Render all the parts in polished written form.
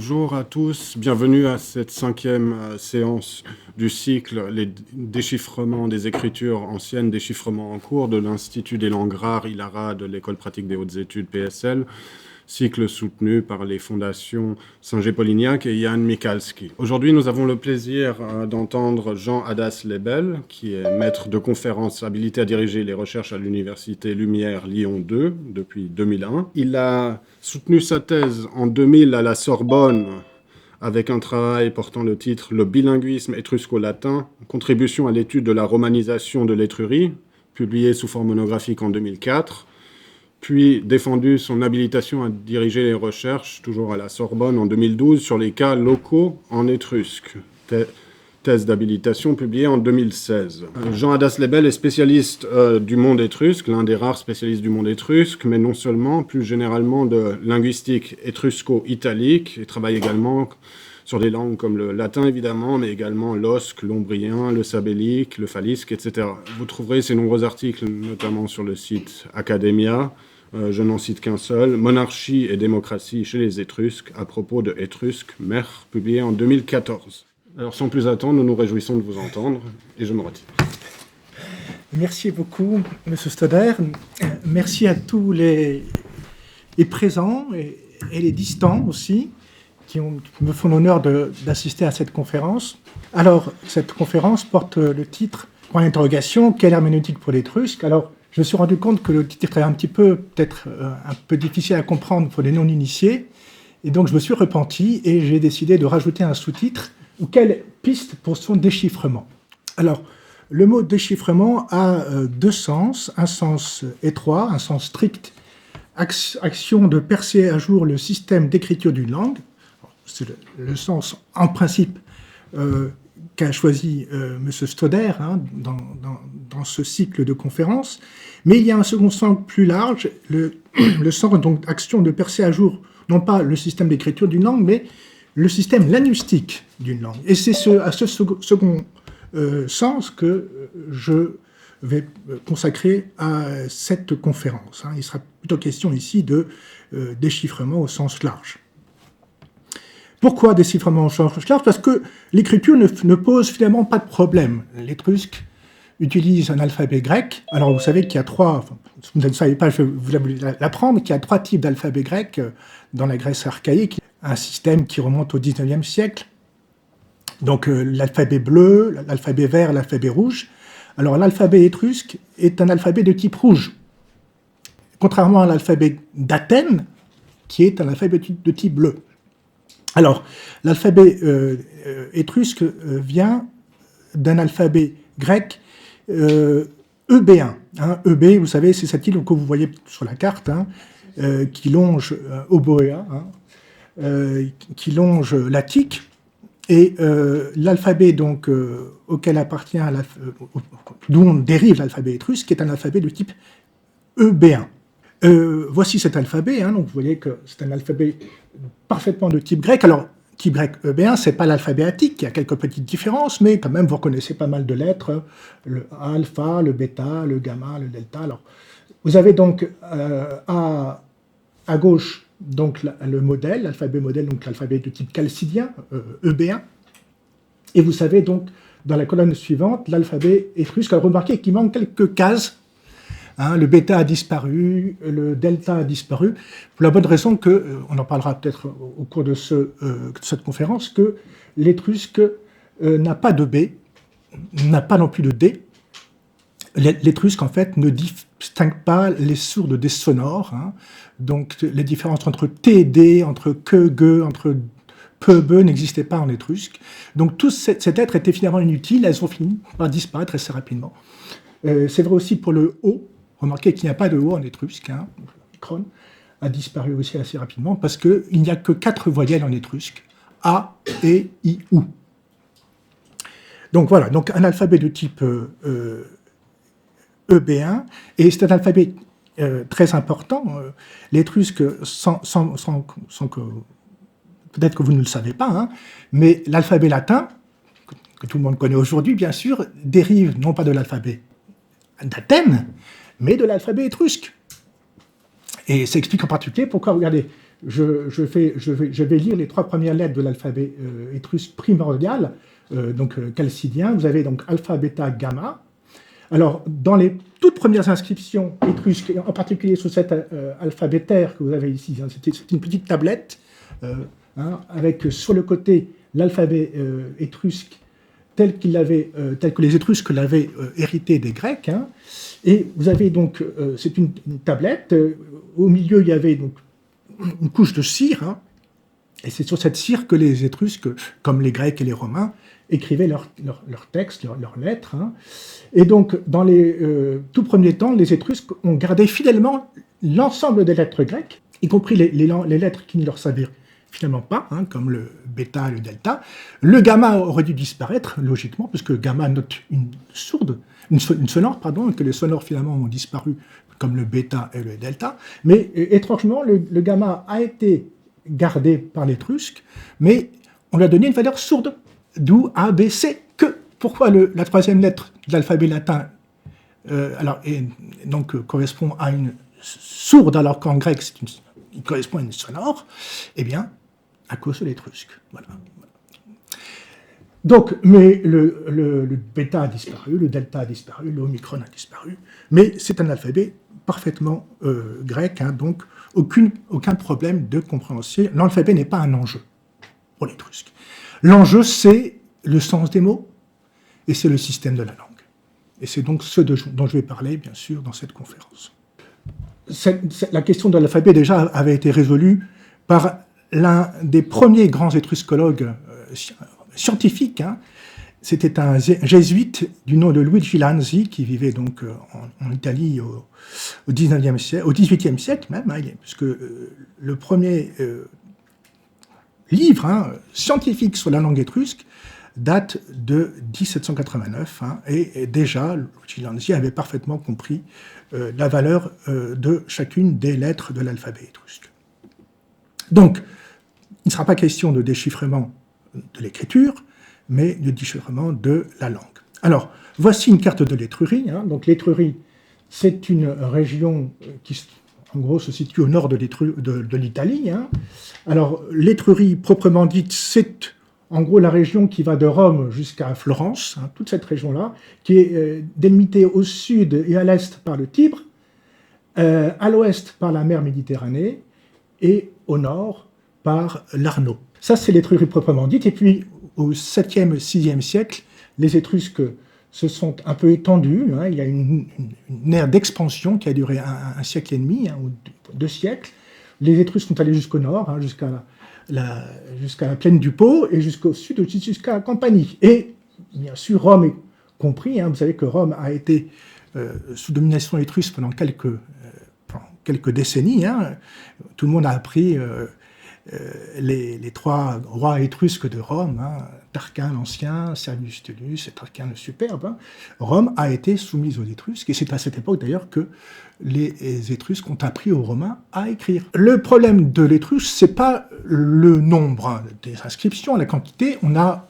Bonjour à tous, bienvenue à cette 5e séance du cycle Les déchiffrements des écritures anciennes, déchiffrements en cours de l'Institut des langues rares ILARA de l'École pratique des hautes études PSL, cycle soutenu par les fondations Saint-Gé-Polignac et Jan Michalski. Aujourd'hui, nous avons le plaisir d'entendre Jean Hadas-Lebel, qui est maître de conférences habilité à diriger les recherches à l'Université Lumière Lyon 2 depuis 2001. Il a soutenu sa thèse en 2000 à la Sorbonne avec un travail portant le titre « Le bilinguisme étrusco-latin, contribution à l'étude de la romanisation de l'Étrurie », publié sous forme monographique en 2004, puis défendu son habilitation à diriger les recherches, toujours à la Sorbonne en 2012, sur les cas locaux en étrusque. Thèse d'habilitation publiée en 2016. Jean Hadas-Lebel est spécialiste du monde étrusque, l'un des rares spécialistes du monde étrusque, mais non seulement, plus généralement de linguistique étrusco-italique, et travaille également sur des langues comme le latin évidemment, mais également l'osque, l'ombrien, le sabellique, le phalisque, etc. Vous trouverez ces nombreux articles, notamment sur le site Academia, je n'en cite qu'un seul, Monarchie et démocratie chez les Étrusques, à propos de Étrusques, Mer, publié en 2014. Alors sans plus attendre, nous nous réjouissons de vous entendre, et je me retire. Merci beaucoup, M. Stoder. Merci à tous les présents et les distants aussi, qui me font l'honneur d'assister à cette conférence. Alors, cette conférence porte le titre, point d'interrogation, quelle herméneutique pour l'Étrusque ? Alors, je me suis rendu compte que le titre est peut-être un peu difficile à comprendre pour les non-initiés, et donc je me suis repenti et j'ai décidé de rajouter un sous-titre, ou quelle piste pour son déchiffrement. Alors, le mot déchiffrement a deux sens, un sens étroit, un sens strict, action de percer à jour le système d'écriture d'une langue. C'est le sens, en principe, qu'a choisi M. Stoder dans ce cycle de conférences. Mais il y a un second sens plus large, le sens, donc, action de percer à jour, non pas le système d'écriture d'une langue, mais le système linguistique d'une langue. Et c'est à ce second sens que je vais consacrer à cette conférence. Il sera plutôt question ici de déchiffrement au sens large. Pourquoi déchiffrement au sens large ? Parce que l'écriture ne pose finalement pas de problème. L'étrusque utilise un alphabet grec. Alors vous savez qu'il y a si vous ne savez pas, je vais vous l'apprendre, qu'il y a 3 types d'alphabet grec dans la Grèce archaïque. Un système qui remonte au XIXe siècle. Donc l'alphabet bleu, l'alphabet vert, l'alphabet rouge. Alors l'alphabet étrusque est un alphabet de type rouge, contrairement à l'alphabet d'Athènes, qui est un alphabet de type bleu. Alors l'alphabet étrusque vient d'un alphabet grec EB1. EB, vous savez, c'est cette île que vous voyez sur la carte, qui longe Oboéa, qui longe l'Attique, et l'alphabet donc auquel appartient, d'où on dérive l'alphabet étrusque, est un alphabet de type EB1. Voici cet alphabet, donc vous voyez que c'est un alphabet parfaitement de type grec. Alors, type grec EB1, c'est pas l'alphabet attique, il y a quelques petites différences, mais quand même vous reconnaissez pas mal de lettres, le alpha, le bêta, le gamma, le delta. Alors, vous avez donc à gauche donc le modèle, l'alphabet modèle, donc l'alphabet de type chalcidien, EB1, et vous savez donc dans la colonne suivante l'alphabet étrusque. Alors remarquez qu'il manque quelques cases. Le bêta a disparu, le delta a disparu, pour la bonne raison que, on en parlera peut-être au cours de cette conférence, que l'étrusque n'a pas de B, n'a pas non plus de D. L'étrusque, en fait, ne distingue pas les sourdes des sonores. Donc, les différences entre T et D, entre que, ge, entre peu, be, n'existaient pas en étrusque. Donc, toutes ces lettres étaient finalement inutiles, elles ont fini par disparaître assez rapidement. C'est vrai aussi pour le O. Remarquez qu'il n'y a pas de O en étrusque. Le cron a disparu aussi assez rapidement parce qu'il n'y a que 4 voyelles en étrusque. A, E, I, U. Donc voilà, donc un alphabet de type EB1, et c'est un alphabet très important. L'étrusque, sans que... Peut-être que vous ne le savez pas, mais l'alphabet latin, que tout le monde connaît aujourd'hui, bien sûr, dérive non pas de l'alphabet d'Athènes, mais de l'alphabet étrusque. Et ça explique en particulier pourquoi, regardez, je vais lire les 3 premières lettres de l'alphabet étrusque primordial, donc chalcidien. Vous avez donc alpha, bêta, gamma. Alors, dans les toutes premières inscriptions étrusques, en particulier sur cet alphabétaire que vous avez ici, hein, c'est une petite tablette, avec sur le côté l'alphabet étrusque tel que les Étrusques l'avaient hérité des Grecs. Hein. Et vous avez donc, c'est une tablette, au milieu il y avait donc une couche de cire, hein, et c'est sur cette cire que les Étrusques, comme les Grecs et les Romains, écrivaient leurs textes, leurs lettres. Hein. Et donc, dans les tout premiers temps, les Étrusques ont gardé fidèlement l'ensemble des lettres grecques, y compris les lettres qui ne leur servaient finalement pas, hein, comme le bêta et le delta. Le gamma aurait dû disparaître, logiquement, puisque gamma note une sonore, pardon, que les sonores finalement ont disparu, comme le bêta et le delta. Mais étrangement, le gamma a été gardé par l'Étrusque, mais on lui a donné une valeur sourde, d'où A, B, C, que. Pourquoi la 3e lettre de l'alphabet latin correspond à une sourde, alors qu'en grec, il correspond à une sonore? Eh bien, à cause de l'Étrusque. Voilà. Donc, mais le bêta a disparu, le delta a disparu, l'omicron a disparu, mais c'est un alphabet parfaitement grec, hein, donc aucun problème de compréhension. L'alphabet n'est pas un enjeu pour l'Étrusque. L'enjeu, c'est le sens des mots et c'est le système de la langue. Et c'est donc ce dont je vais parler, bien sûr, dans cette conférence. La question de l'alphabet, déjà, avait été résolue par l'un des premiers grands étruscologues scientifiques. Hein. C'était un jésuite du nom de Luigi Lanzi, qui vivait donc en Italie au XVIIIe siècle même, hein, puisque le premier livre scientifique sur la langue étrusque date de 1789, hein, et déjà, Luigi Lanzi avait parfaitement compris la valeur de chacune des lettres de l'alphabet étrusque. Donc, il ne sera pas question de déchiffrement de l'écriture, mais de déchiffrement de la langue. Alors, voici une carte de l'Étrurie. Hein. Donc, l'Étrurie, c'est une région qui, en gros, se situe au nord de l'Italie. Hein. Alors, l'Étrurie, proprement dite, c'est en gros la région qui va de Rome jusqu'à Florence, hein, toute cette région-là, qui est délimitée au sud et à l'est par le Tibre, à l'ouest par la mer Méditerranée, et au nord par l'Arno. Ça, c'est l'Étrurie proprement dite. Et puis, au 7e, 6e siècle, les Étrusques se sont un peu étendus. Hein. Il y a une ère d'expansion qui a duré un siècle et demi, hein, ou 2 siècles. Les Étrusques sont allés jusqu'au nord, hein, jusqu'à la plaine du Pô, et jusqu'au sud, jusqu'à Campanie. Et, bien sûr, Rome est compris. Hein. Vous savez que Rome a été sous domination étrusque pendant quelques décennies. Hein. Tout le monde a appris les 3 rois étrusques de Rome, hein, Tarquin l'Ancien, Servius Tullius et Tarquin le Superbe. Hein. Rome a été soumise aux Étrusques, et c'est à cette époque d'ailleurs que les Étrusques ont appris aux Romains à écrire. Le problème de l'Étrusque, c'est pas le nombre des inscriptions, la quantité. On a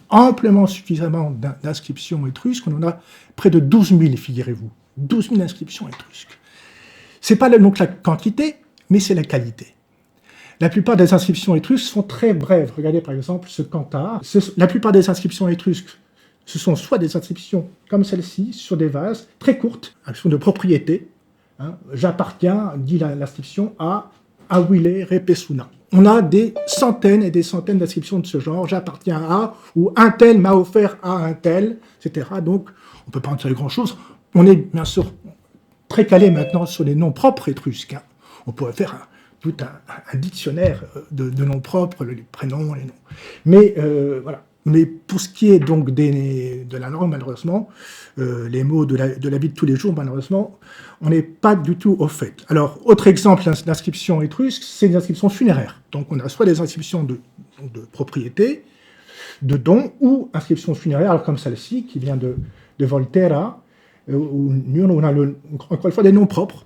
amplement suffisamment d'inscriptions étrusques, on en a près de 12 000, figurez-vous. 12 000 inscriptions étrusques. C'est pas donc la quantité, mais c'est la qualité. La plupart des inscriptions étrusques sont très brèves. Regardez par exemple ce cantar. La plupart des inscriptions étrusques, ce sont soit des inscriptions comme celle-ci, sur des vases, très courtes, inscriptions de propriété. Hein. J'appartiens, dit l'inscription, à Awile Repesuna. On a des centaines et des centaines d'inscriptions de ce genre. J'appartiens à, ou un tel m'a offert à un tel, etc. Donc, on ne peut pas en tirer grand-chose. On est bien sûr très calé maintenant sur les noms propres étrusques. Hein. On pourrait faire tout un dictionnaire de noms propres, les prénoms, les noms. Mais voilà. Mais pour ce qui est donc de la langue, malheureusement, les mots de la vie de tous les jours, malheureusement, on n'est pas du tout au fait. Alors, autre exemple d'inscription étrusque, c'est les inscriptions funéraires. Donc, on a soit des inscriptions de propriété, de dons, ou inscriptions funéraires, alors comme celle-ci, qui vient de Volterra, où on a encore une fois des noms propres.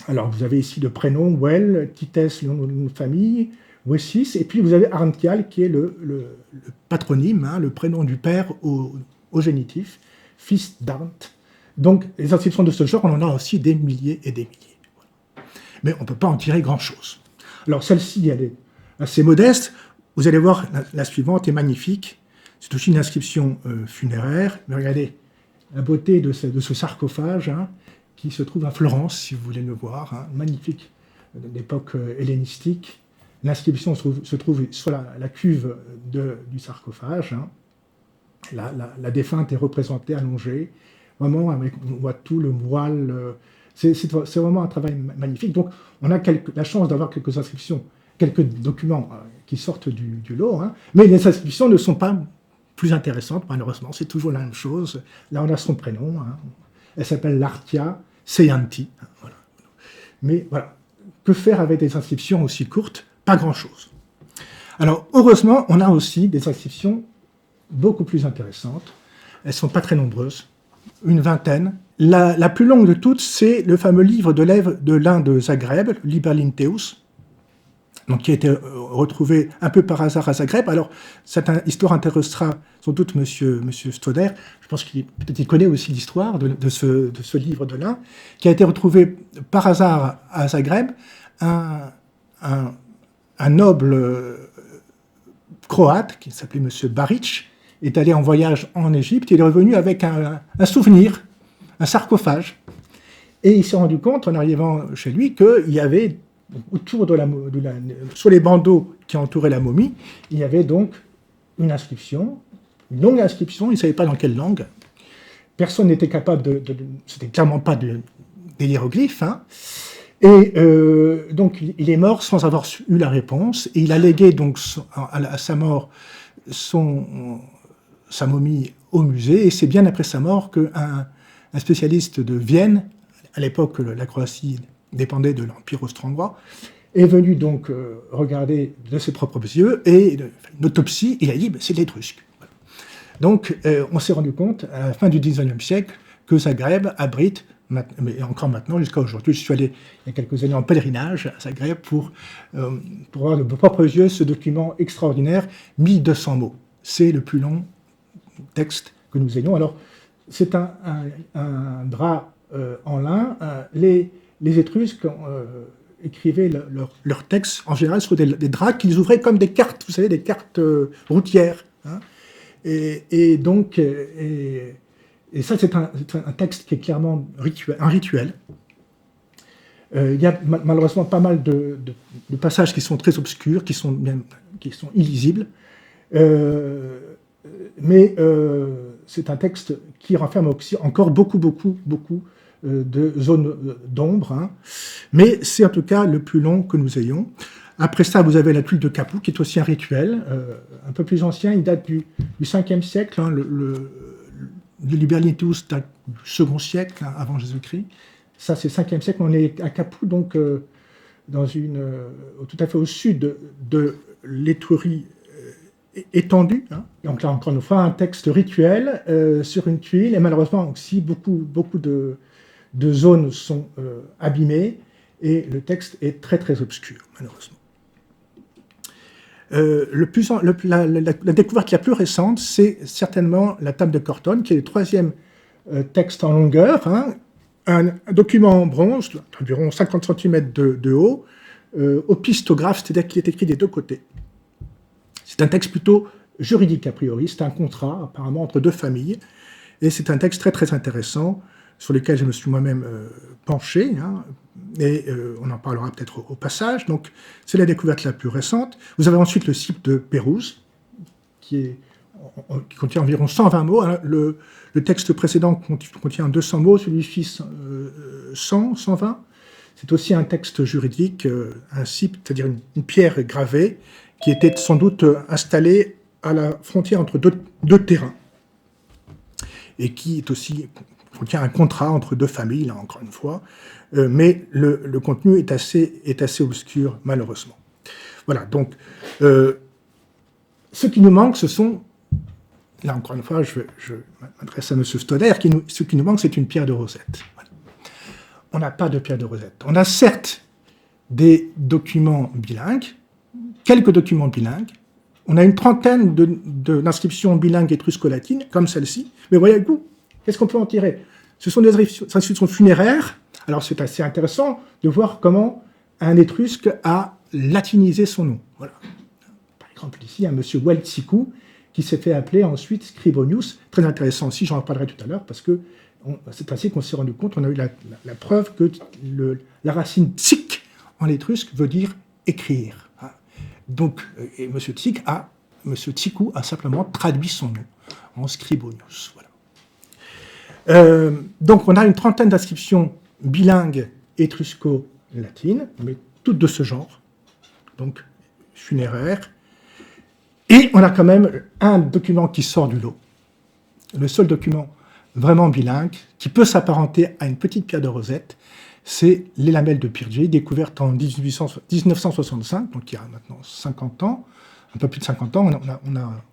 Alors, vous avez ici le prénom, Well, Tites, le nom de famille, Wessis, et puis vous avez Arntial, qui est le patronyme, hein, le prénom du père au génitif, fils d'Arnt. Donc, les inscriptions de ce genre, on en a aussi des milliers et des milliers. Voilà. Mais on ne peut pas en tirer grand-chose. Alors celle-ci, elle est assez modeste. Vous allez voir, la suivante est magnifique. C'est aussi une inscription funéraire. Mais regardez la beauté de ce sarcophage, hein, qui se trouve à Florence, si vous voulez le voir, hein, magnifique, d'époque hellénistique. L'inscription se trouve sur la cuve du sarcophage. Hein. La défunte est représentée allongée. Vraiment, on voit tout le voile. C'est vraiment un travail magnifique. Donc, on a la chance d'avoir quelques inscriptions, quelques documents qui sortent du lot. Hein. Mais les inscriptions ne sont pas plus intéressantes, malheureusement. C'est toujours la même chose. Là, on a son prénom. Hein. Elle s'appelle Lartia Seyanti. Hein, voilà. Mais voilà, que faire avec des inscriptions aussi courtes? Pas grand-chose. Alors, heureusement, on a aussi des inscriptions beaucoup plus intéressantes. Elles ne sont pas très nombreuses, une vingtaine. La plus longue de toutes, c'est le fameux livre de l'un de Zagreb, Liber Linteus, donc qui a été retrouvé un peu par hasard à Zagreb. Alors, cette histoire intéressera sans doute Monsieur Stoder. Je pense qu'il connaît aussi l'histoire de ce livre de l'un, qui a été retrouvé par hasard à Zagreb. Un noble croate, qui s'appelait M. Baric, est allé en voyage en Égypte. Il est revenu avec un souvenir, un sarcophage. Et il s'est rendu compte, en arrivant chez lui, qu'il y avait, autour sur les bandeaux qui entouraient la momie, il y avait donc une inscription, une longue inscription, il ne savait pas dans quelle langue. Personne n'était capable c'était clairement pas des hiéroglyphes, hein. Et donc, il est mort sans avoir eu la réponse, et il a légué donc à sa mort sa momie au musée, et c'est bien après sa mort qu'un spécialiste de Vienne, à l'époque la Croatie dépendait de l'Empire austro-hongrois, est venu donc regarder de ses propres yeux, et une autopsie, il a dit c'est de l'étrusque. Voilà. Donc, on s'est rendu compte, à la fin du XIXe siècle, que Zagreb abrite, mais encore maintenant, jusqu'à aujourd'hui, je suis allé il y a quelques années en pèlerinage à Zagreb pour voir de mes propres yeux ce document extraordinaire, 1200 mots. C'est le plus long texte que nous ayons. Alors, c'est un drap en lin. Les Étrusques écrivaient leurs textes, en général, sur des draps qu'ils ouvraient comme des cartes, vous savez, des cartes routières. Hein. Et donc... Et ça, c'est un texte qui est clairement un rituel. Il y a malheureusement pas mal de passages qui sont très obscurs, qui sont illisibles. Mais c'est un texte qui renferme aussi encore beaucoup de zones d'ombre. Hein. Mais c'est en tout cas le plus long que nous ayons. Après ça, vous avez la tuile de Capoue, qui est aussi un rituel, un peu plus ancien. Il date du 5e siècle. Hein, le Liber Linteus date du 2e siècle, hein, avant Jésus-Christ. Ça, c'est le 5e siècle. On est à Capoue, donc tout à fait au sud de l'Étrurie étendue. Hein. Donc là, encore une fois, un texte rituel sur une tuile. Et malheureusement, aussi, beaucoup de zones sont abîmées. Et le texte est très, très obscur, malheureusement. La découverte la plus récente, c'est certainement la table de Cortone, qui est le 3e texte en longueur, hein, un document en bronze d'environ 50 cm de haut, opistographe, c'est-à-dire qu'il est écrit des deux côtés. C'est un texte plutôt juridique a priori, c'est un contrat apparemment entre deux familles, et c'est un texte très très intéressant sur lequel je me suis moi-même penché, hein, et on en parlera peut-être au passage. Donc, c'est la découverte la plus récente. Vous avez ensuite le site de Pérouse, qui contient environ 120 mots. Alors, le texte précédent contient 200 mots, celui-ci 120. C'est aussi un texte juridique, un site, c'est-à-dire une pierre gravée, qui était sans doute installée à la frontière entre deux terrains, et qui est aussi... contient un contrat entre deux familles, là encore une fois, mais le contenu est assez obscur, malheureusement. Voilà, donc, ce qui nous manque, ce sont, là encore une fois, je m'adresse à M. Stoder, ce qui nous manque, c'est une pierre de Rosette. Voilà. On n'a pas de pierre de Rosette. On a certes des documents bilingues, quelques documents bilingues, on a une trentaine d'inscriptions bilingues étrusco-latines, comme celle-ci, mais voyez-vous, qu'est-ce qu'on peut en tirer? Ce sont des inscriptions funéraires. Alors c'est assez intéressant de voir comment un Étrusque a latiniser son nom. Voilà. Par exemple, ici, un monsieur Waltsikou, qui s'est fait appeler ensuite Scribonius. Très intéressant aussi, j'en reparlerai tout à l'heure, parce que c'est ainsi qu'on s'est rendu compte, on a eu la preuve que la racine tsik en étrusque veut dire écrire. Donc, et M. Tsikou a simplement traduit son nom en Scribonius. Voilà. Donc, on a une trentaine d'inscriptions bilingues étrusco-latines, mais toutes de ce genre, donc funéraires. Et on a quand même un document qui sort du lot, le seul document vraiment bilingue, qui peut s'apparenter à une petite pierre de Rosette, c'est les lamelles de Pirgé, découvertes en 1965, donc il y a maintenant 50 ans, un peu plus de 50 ans. On a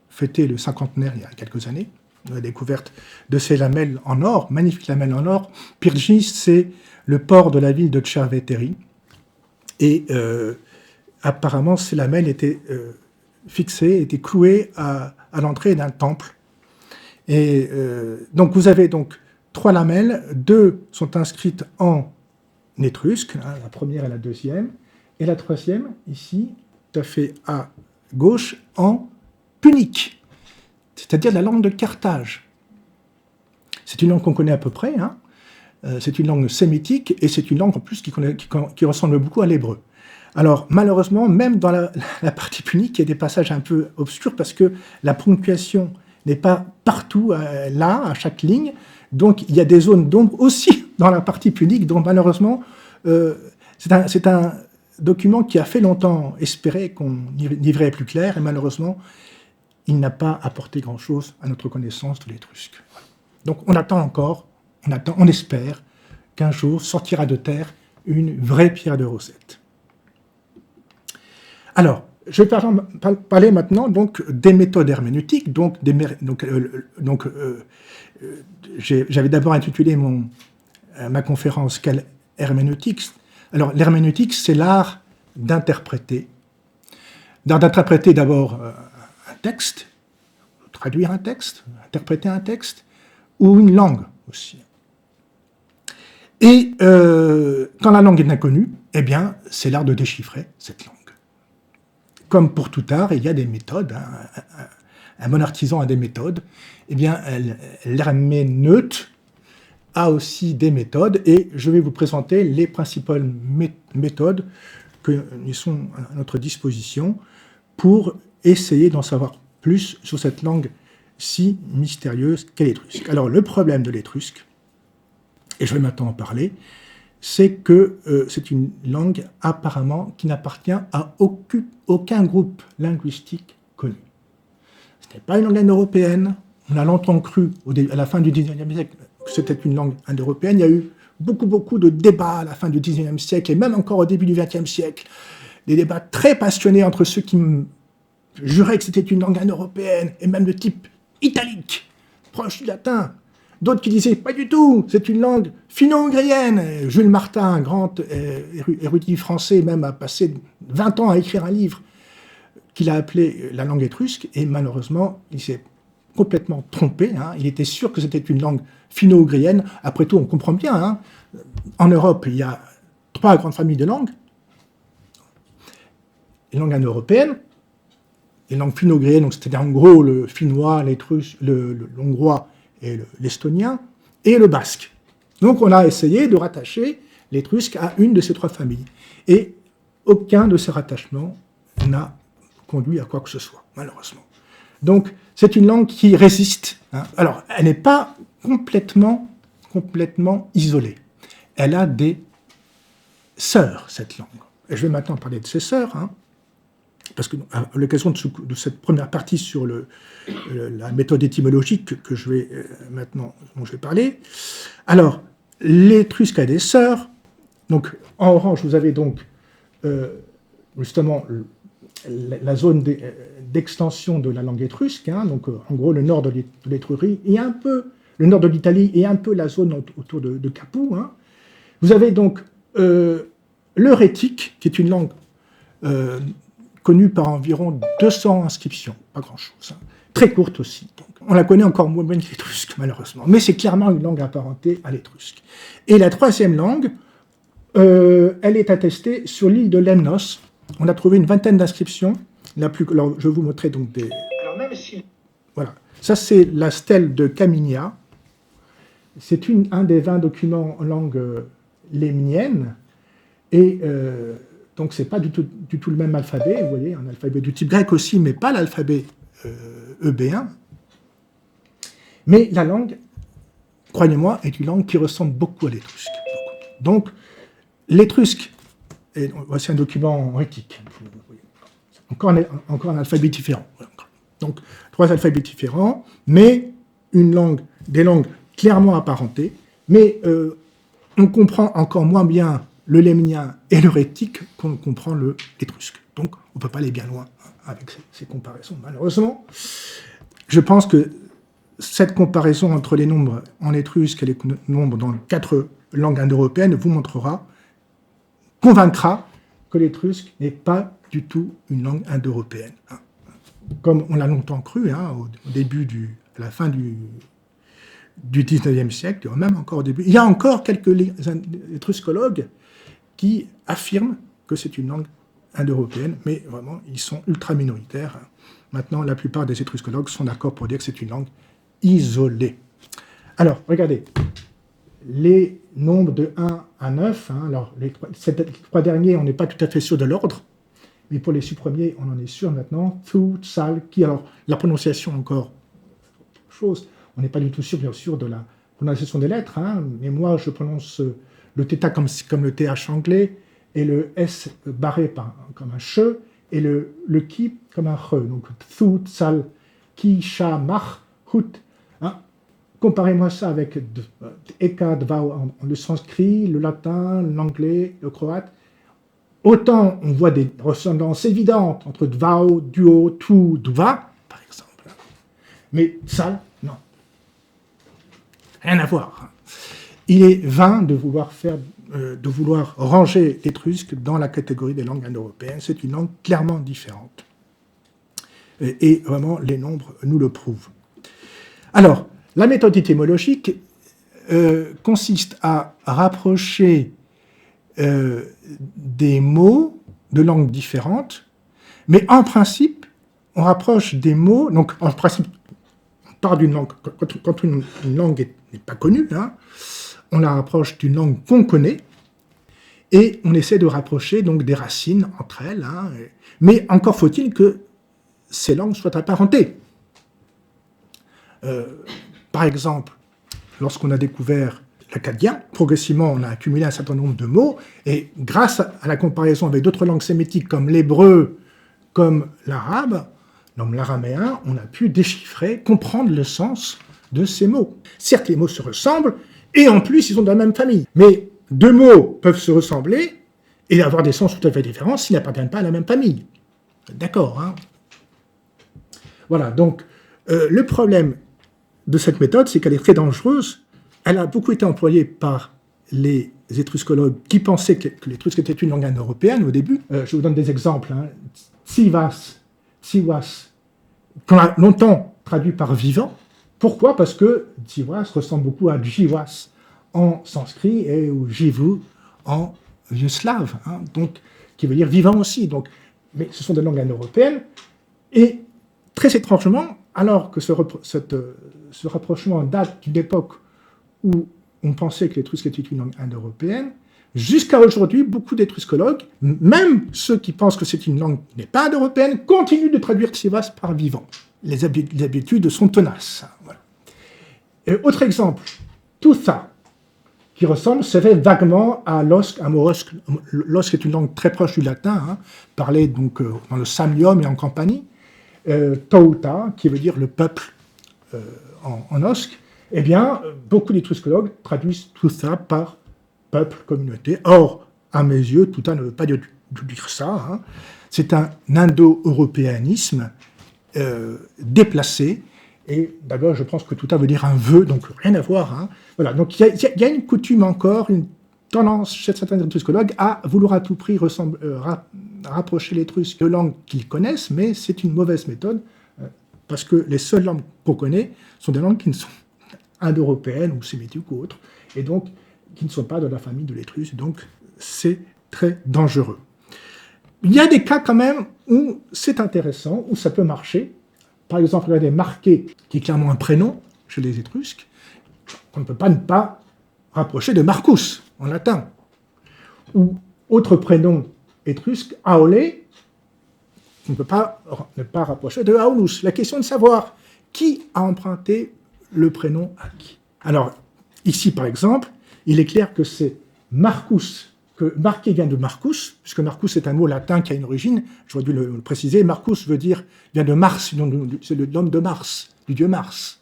fêté le cinquantenaire il y a quelques années, la découverte de ces lamelles en or, magnifiques lamelles en or. Pirgé, c'est le port de la ville de Tcherveteri, et apparemment ces lamelles étaient fixées, étaient clouées à l'entrée d'un temple. Et donc vous avez donc 3 lamelles, 2 sont inscrites en étrusque, la première et la deuxième, et la troisième, ici, tout à fait à gauche, en punique, c'est-à-dire la langue de Carthage. C'est une langue qu'on connaît à peu près, hein. C'est une langue sémitique, et c'est une langue en plus qui ressemble beaucoup à l'hébreu. Alors, malheureusement, même dans la partie punique, il y a des passages un peu obscurs, parce que la ponctuation n'est pas partout là, à chaque ligne. Donc, il y a des zones d'ombre aussi dans la partie punique. Donc, malheureusement, c'est un document qui a fait longtemps espérer qu'on y verrait plus clair. Et malheureusement, il n'a pas apporté grand-chose à notre connaissance de l'étrusque. Donc, on attend encore, on espère qu'un jour sortira de terre une vraie pierre de Rosette. Alors, je vais parler maintenant donc des méthodes herméneutiques. J'avais d'abord intitulé ma conférence quelle herméneutique. Alors l'herméneutique, c'est l'art d'interpréter. D'interpréter d'abord un texte, traduire un texte, interpréter un texte, ou une langue aussi. Et quand la langue est inconnue, eh bien, c'est l'art de déchiffrer cette langue. Comme pour tout art, il y a des méthodes. Un bon artisan a des méthodes. Eh bien, l'herméneute a aussi des méthodes, et je vais vous présenter les principales méthodes qui sont à notre disposition pour essayer d'en savoir plus sur cette langue si mystérieuse qu'est l'étrusque. Alors, le problème de l'étrusque, et je vais maintenant en parler, c'est que c'est une langue apparemment qui n'appartient à aucun groupe linguistique connu. Ce n'est pas une langue indo-européenne. On a longtemps cru, à la fin du XIXe siècle, que c'était une langue indo-européenne. Il y a eu beaucoup de débats à la fin du XIXe siècle, et même encore au début du XXe siècle. Des débats très passionnés entre ceux qui juraient que c'était une langue indo-européenne, et même de type italique, proche du latin. D'autres qui disaient, pas du tout, c'est une langue finno-ougrienne. Jules Martin, un grand érudit français, même a passé 20 ans à écrire un livre qu'il a appelé la langue étrusque, et malheureusement, il s'est complètement trompé. Hein. Il était sûr que c'était une langue finno-ougrienne. Après tout, on comprend bien. Hein. En Europe, il y a 3 grandes familles de langues. Les langues indo-européennes, les langues finno-ougriennes, donc c'était en gros le finnois, l'étrusque, l'hongrois et l'estonien, et le basque. Donc on a essayé de rattacher l'étrusque à une de ces 3 familles. Et aucun de ces rattachements n'a conduit à quoi que ce soit, malheureusement. Donc c'est une langue qui résiste. Hein. Alors, elle n'est pas complètement isolée. Elle a des sœurs, cette langue. Et je vais maintenant parler de ses sœurs, hein, parce que à l'occasion de cette première partie sur la méthode étymologique que je vais dont je vais parler. Alors, l'étrusque a des sœurs. Donc, en orange, vous avez donc justement la zone d'extension de la langue étrusque. Hein, donc, en gros, le nord de l'Étrurie et un peu le nord de l'Italie et un peu la zone autour de Capoue. Hein. Vous avez donc le rhétique, qui est une langue connue par environ 200 inscriptions, pas grand-chose, hein. Très courte aussi. Donc, on la connaît encore moins bien que l'étrusque, malheureusement, mais c'est clairement une langue apparentée à l'étrusque. Et la troisième langue, elle est attestée sur l'île de Lemnos, on a trouvé une vingtaine d'inscriptions. Alors, je vais vous montrer donc des... Alors même si... Voilà. Ça, c'est la stèle de Kaminia. C'est un des 20 documents en langue lémnienne. Et donc, ce n'est pas du tout le même alphabet. Vous voyez, un alphabet du type grec aussi, mais pas l'alphabet EB1. Mais la langue, croyez-moi, est une langue qui ressemble beaucoup à l'étrusque. Donc, l'étrusque, voici un document rhétique. Encore un alphabet différent. Donc, 3 alphabets différents, mais des langues clairement apparentées. Mais on comprend encore moins bien le lémnien et le rhétique qu'on comprend l'étrusque. Donc, on ne peut pas aller bien loin avec ces comparaisons, malheureusement. Je pense que cette comparaison entre les nombres en étrusque et les nombres dans 4 langues indo-européennes vous convaincra que l'étrusque n'est pas du tout une langue indo-européenne. Comme on l'a longtemps cru, au début à la fin du 19e siècle, même encore au début. Il y a encore quelques étruscologues qui affirment que c'est une langue indo-européenne, mais vraiment, ils sont ultra minoritaires. Maintenant, la plupart des étruscologues sont d'accord pour dire que c'est une langue isolée. Alors, regardez, les nombres de 1 à 9, alors les 3 derniers, on n'est pas tout à fait sûr de l'ordre, mais pour les 6 premiers, on en est sûr maintenant. Thu, Tsal, Ki, alors la prononciation encore chose, on n'est pas du tout sûr, bien sûr, de la prononciation des lettres, mais moi, je prononce le θ comme le TH anglais, et le S barré comme un che, et le Ki comme un re. Donc, Thu, Tsal, Ki, Sha, Mach, Hut. Comparez-moi ça avec Eka, Dva, le sanskrit, le latin, l'anglais, le croate. Autant on voit des ressemblances évidentes entre Dvao, Duo, Tu, Dva, par exemple. Mais Tsal, non. Rien à voir. Il est vain de vouloir ranger l'étrusque dans la catégorie des langues indo-européennes. C'est une langue clairement différente. Et vraiment, les nombres nous le prouvent. Alors, la méthode étymologique consiste à rapprocher des mots de langues différentes, mais en principe, on rapproche des mots, donc en principe, on part d'une langue, quand une langue n'est pas connue, on la rapproche d'une langue qu'on connaît, et on essaie de rapprocher donc des racines entre elles, mais encore faut-il que ces langues soient apparentées. Par exemple, lorsqu'on a découvert l'akkadien, progressivement on a accumulé un certain nombre de mots, et grâce à la comparaison avec d'autres langues sémitiques comme l'hébreu, comme l'arabe, donc l'araméen, on a pu déchiffrer, comprendre le sens de ces mots. Certes, les mots se ressemblent, et en plus ils sont de la même famille, mais 2 mots peuvent se ressembler et avoir des sens tout à fait différents s'ils n'appartiennent pas à la même famille. D'accord, Voilà, donc le problème de cette méthode, c'est qu'elle est très dangereuse. Elle a beaucoup été employée par les étruscologues qui pensaient que l'étrusque était une langue indo-européenne au début. Je vous donne des exemples. Tsiwas, qu'on a longtemps traduit par vivant. Pourquoi ? Parce que Tsiwas ressemble beaucoup à Jiwas en sanskrit et au Jivu en vieux slave, donc, qui veut dire vivant aussi. Donc, mais ce sont des langues indo-européennes. Et très étrangement, alors que ce rapprochement date d'une époque où on pensait que l'étrusque était une langue indo-européenne, jusqu'à aujourd'hui, beaucoup d'étruscologues, même ceux qui pensent que c'est une langue qui n'est pas indo-européenne, continuent de traduire Tsiwas par vivant. Les habitudes sont tenaces. Voilà. Et autre exemple, Tutha, qui ressemble, c'est fait vaguement à l'osque, L'osque est une langue très proche du latin, parlée donc dans le Samnium et en Campanie. Tauta, qui veut dire le peuple en osque, eh bien, beaucoup d'étruscologues traduisent tout ça par peuple, communauté. Or, à mes yeux, tout ça ne veut pas dire ça. C'est un indo-européanisme déplacé. Et d'abord, je pense que tout ça veut dire un vœu, donc rien à voir. Voilà. Donc il y a une coutume encore, une tendance chez certains étruscologues à vouloir à tout prix rapprocher l'étrusque de langues qu'ils connaissent, mais c'est une mauvaise méthode, parce que les seules langues qu'on connaît sont des langues qui ne sont indo-européennes ou sémitiques ou autres, et donc qui ne sont pas de la famille de l'étrusque, donc c'est très dangereux. Il y a des cas quand même où c'est intéressant, où ça peut marcher. Par exemple, regardez, Marqué, qui est clairement un prénom chez les Étrusques, on ne peut pas ne pas rapprocher de Marcus, en latin. Ou autre prénom étrusque, Aole, on ne peut pas ne pas rapprocher de Aulus. La question de savoir qui a emprunté le prénom à qui. Alors, ici, par exemple, il est clair que c'est Marcus, que Marqué vient de Marcus, puisque Marcus est un mot latin qui a une origine, j'aurais dû le préciser. Marcus vient de Mars, c'est le nom de Mars, du dieu Mars.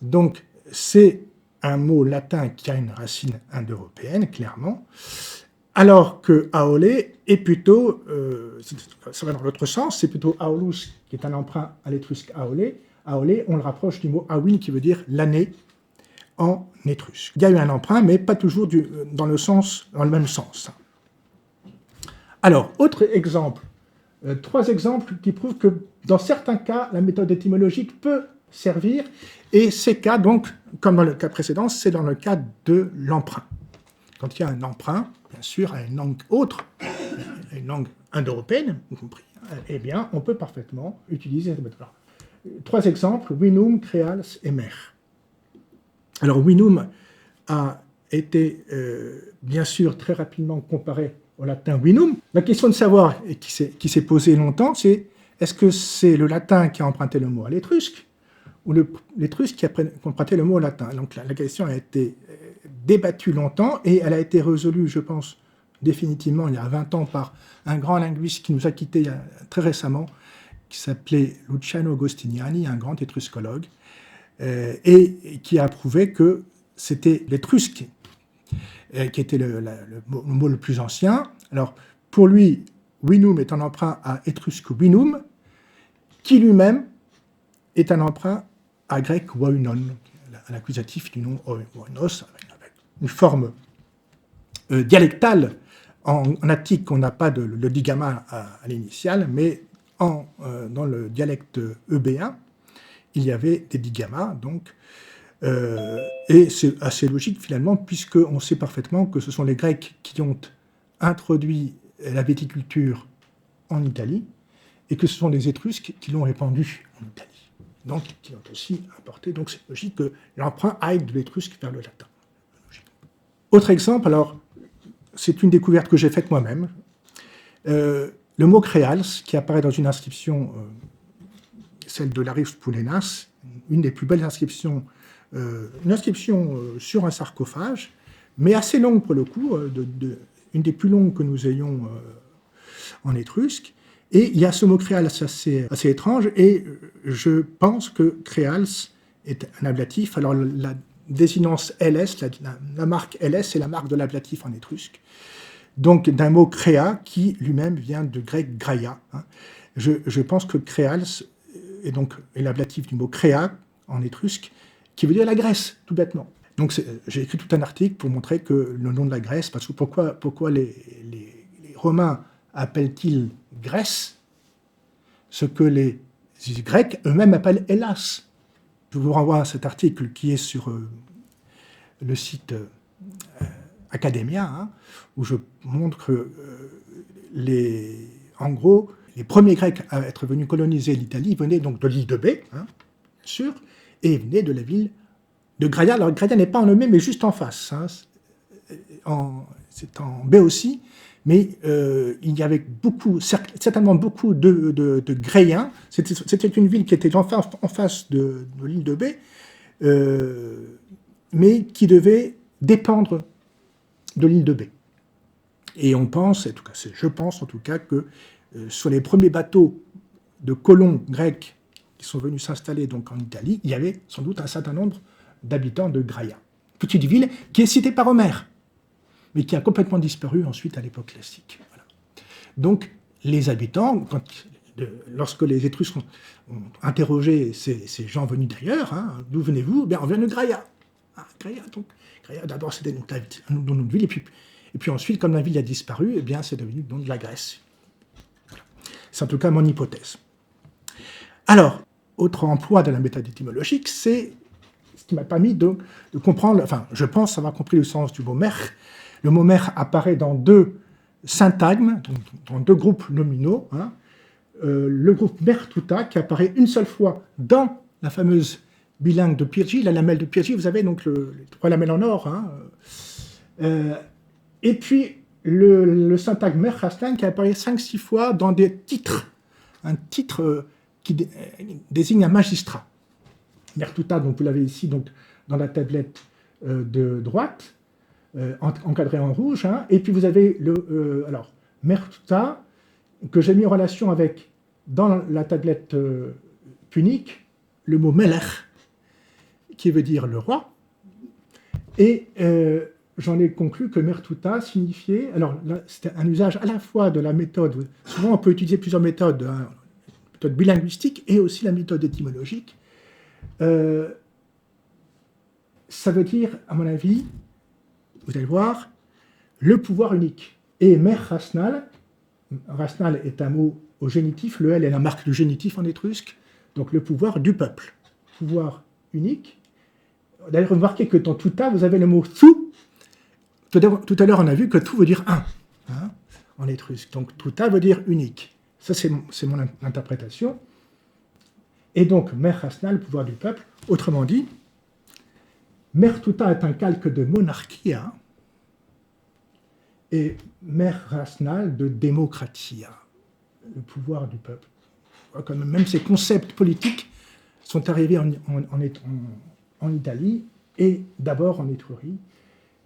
Donc, c'est un mot latin qui a une racine indo-européenne, clairement, alors que Aole est plutôt, ça va dans l'autre sens, c'est plutôt Aulus, qui est un emprunt à l'étrusque Aole. Aole, on le rapproche du mot Awin, qui veut dire l'année en étrusque. Il y a eu un emprunt, mais pas toujours dans le même sens. Alors, autre exemple, 3 exemples qui prouvent que dans certains cas, la méthode étymologique peut servir, et ces cas, donc, comme dans le cas précédent, c'est dans le cas de l'emprunt. Quand il y a un emprunt, bien sûr, à une langue autre, une langue indo-européenne, y compris, eh bien, on peut parfaitement utiliser cette méthode. 3 exemples, Winum, Créals et Mer. Alors, Winum a été, bien sûr, très rapidement comparé au latin Winum. La question de savoir, et qui s'est posée longtemps, c'est est-ce que c'est le latin qui a emprunté le mot à l'étrusque, ou l'étrusque qui a emprunté le mot au latin. Donc la question a été débattue longtemps, et elle a été résolue, je pense, définitivement, il y a 20 ans, par un grand linguiste qui nous a quittés très récemment, qui s'appelait Luciano Agostiniani, un grand étruscologue, et qui a prouvé que c'était l'étrusque qui était le mot le plus ancien. Alors, pour lui, Winum est un emprunt à étrusque Winum, qui lui-même est un emprunt à grec Oinon, à l'accusatif du nom Oinos, avec une forme dialectale. En attique, on n'a pas le digamma à l'initiale, mais dans le dialecte eubéen, il y avait des digammas, donc, et c'est assez logique finalement, puisqu'on sait parfaitement que ce sont les Grecs qui ont introduit la viticulture en Italie, et que ce sont les Étrusques qui l'ont répandue en Italie. Donc, qui ont aussi importé. Donc, c'est logique que l'emprunt aille de l'étrusque vers le latin. Autre exemple, alors, c'est une découverte que j'ai faite moi-même. Le mot créals, qui apparaît dans une inscription, celle de Laris Poulenas, une des plus belles inscriptions, une inscription sur un sarcophage, mais assez longue pour le coup, une des plus longues que nous ayons en étrusque. Et il y a ce mot créals assez étrange, et je pense que créals est un ablatif. Alors la désinence ls, la marque ls, c'est la marque de l'ablatif en étrusque. Donc d'un mot créa qui lui-même vient de grec graia. Je pense que créals est l'ablatif du mot créa en étrusque, qui veut dire la Grèce, tout bêtement. Donc j'ai écrit tout un article pour montrer que le nom de la Grèce, parce que pourquoi les Romains appellent-ils Grèce ce que les Grecs eux-mêmes appellent Hellas. Je vous renvoie à cet article qui est sur le site Academia, où je montre que en gros, les premiers Grecs à être venus coloniser l'Italie venaient donc de l'île de Bé, bien sûr, et venaient de la ville de Graia. Alors Graia n'est pas en Eumée, mais juste en face. C'est en Béotie. Mais il y avait certainement beaucoup de Gréiens. C'était une ville qui était en face de l'île de Bé, mais qui devait dépendre de l'île de Bé. Et on pense, je pense en tout cas, que sur les premiers bateaux de colons grecs qui sont venus s'installer donc en Italie, il y avait sans doute un certain nombre d'habitants de Graia. Petite ville qui est citée par Homère, mais qui a complètement disparu ensuite à l'époque classique. Voilà. Donc, les habitants, lorsque les Étrusques ont interrogé ces gens venus d'ailleurs, d'où venez-vous? On vient de Graia. Graia, donc, Graia, d'abord, c'était un nom de notre ville, et puis ensuite, comme la ville a disparu, c'est devenu le nom de la Grèce. Voilà. C'est en tout cas mon hypothèse. Alors, autre emploi de la méthode étymologique, c'est ce qui m'a permis de comprendre, je pense avoir compris le sens du mot mer. Le mot mer apparaît dans 2 syntagme, donc, dans deux groupes nominaux, hein, le groupe Mer-Tuta qui apparaît une seule fois dans la fameuse bilingue de Pirji, la lamelle de Pirji, vous avez donc les trois lamelles en or, hein, et puis le syntagme Mer-Haslan qui apparaît 5-6 fois dans des titres, un titre qui désigne un magistrat. Mer-Tuta, donc vous l'avez ici donc, dans la tablette de droite, encadré en rouge, hein, et puis vous avez alors Mer-Tuta que j'ai mis en relation avec, dans la tablette punique, le mot Melech, qui veut dire le roi, et j'en ai conclu que Mer-Tuta signifiait, alors c'était un usage à la fois de la méthode, souvent on peut utiliser plusieurs méthodes, hein, la méthode bilinguistique et aussi la méthode étymologique. Ça veut dire, à mon avis, vous allez voir, le pouvoir unique. Et Mer Rasnal, Rasnal est un mot au génitif, le L est la marque du génitif en étrusque, donc le pouvoir du peuple, pouvoir unique. D'ailleurs, remarquez que dans Tuta, vous avez le mot Thu. Tout à l'heure, on a vu que Thu veut dire un, hein, en étrusque. Donc Tuta veut dire unique. Ça, c'est mon interprétation. Et donc, Mer Rasnal, le pouvoir du peuple, autrement dit, Mer Tuta est un calque de monarchia et Mer Rasnal de démocratia, le pouvoir du peuple. Quand même ces concepts politiques sont arrivés en Italie et d'abord en Étrurie.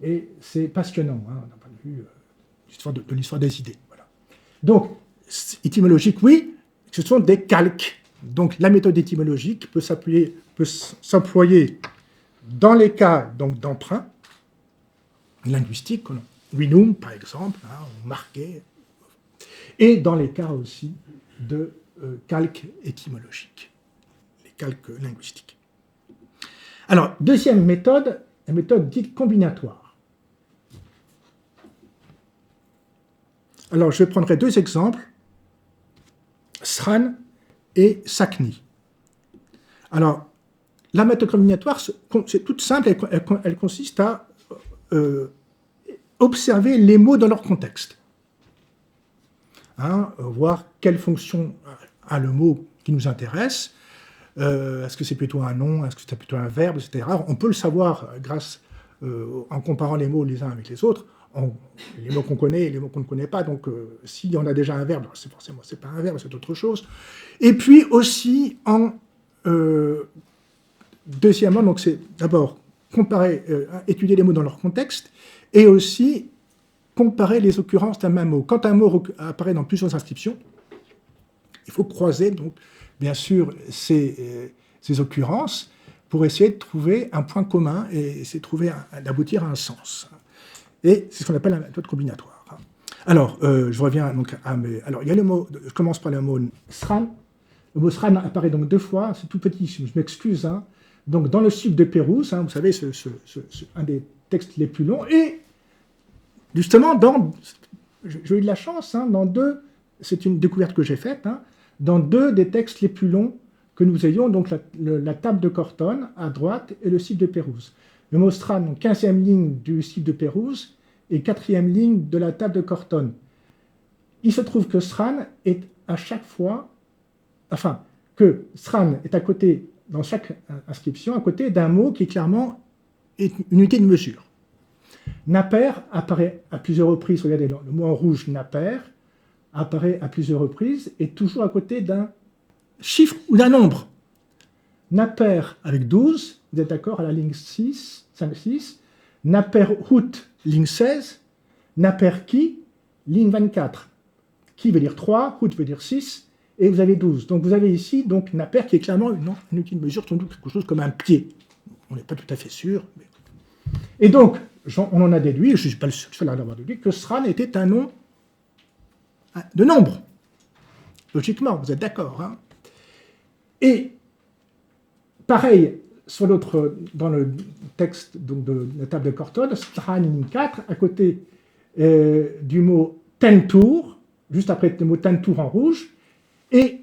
Et c'est passionnant, hein, d'un point de vue de l'histoire des idées. Voilà. Donc, étymologique, oui, ce sont des calques. Donc, la méthode étymologique peut s'employer dans les cas d'emprunt linguistique, winum par exemple, hein, ou marqué, et dans les cas aussi de calque étymologique, les calques linguistiques. Alors, deuxième méthode, la méthode dite combinatoire. Alors, je prendrai deux exemples, Sran et Sakni. Alors, la méthode combinatoire, c'est toute simple, elle consiste à observer les mots dans leur contexte. Hein, voir quelle fonction a le mot qui nous intéresse. Est-ce que c'est plutôt un nom, est-ce que c'est plutôt un verbe, etc. On peut le savoir grâce, en comparant les mots les uns avec les autres, les mots qu'on connaît et les mots qu'on ne connaît pas. Donc, si on a déjà un verbe, c'est pas un verbe, c'est autre chose. Et puis aussi, deuxièmement, donc c'est d'abord comparer, étudier les mots dans leur contexte, et aussi comparer les occurrences d'un même mot. Quand un mot apparaît dans plusieurs inscriptions, il faut croiser, donc, bien sûr, ces occurrences pour essayer de trouver un point commun et essayer d'aboutir à un sens. Et c'est ce qu'on appelle la méthode combinatoire. Alors, je reviens donc à mes... Alors, il y a le mot... Je commence par le mot sran. Le mot sran apparaît donc deux fois. C'est tout petit, je m'excuse. Hein. Donc, dans le cycle de Pérouse, hein, vous savez, un des textes les plus longs. Et, justement, j'ai eu de la chance, hein, dans deux... C'est une découverte que j'ai faite, hein, dans deux des textes les plus longs que nous ayons, donc la table de Cortone à droite et le cycle de Pérouse. Le mot Sran, donc 15e ligne du cycle de Pérouse et 4e ligne de la table de Cortone. Il se trouve que Sran est à chaque fois, enfin, que Sran est à côté, dans chaque inscription, à côté d'un mot qui clairement est une unité de mesure. Naper apparaît à plusieurs reprises, regardez, le mot en rouge, Naper, apparaît à plusieurs reprises et toujours à côté d'un chiffre ou d'un nombre. Naper avec 12, vous êtes d'accord, à la ligne 6, 5, 6. Naper route, ligne 16. Naper qui, ligne 24. Qui veut dire 3, route veut dire 6, et vous avez 12. Donc vous avez ici donc Naper qui est clairement une unité de mesure, sans doute quelque chose comme un pied. On n'est pas tout à fait sûr. Mais... Et donc, on en a déduit, je ne suis pas le seul à l'avoir déduit, que Sran était un nom de nombre. Logiquement, vous êtes d'accord. Hein. Et pareil, dans le texte donc, de la table de Cortone, Sran ligne 4, à côté du mot tentour, juste après le mot tentour en rouge, et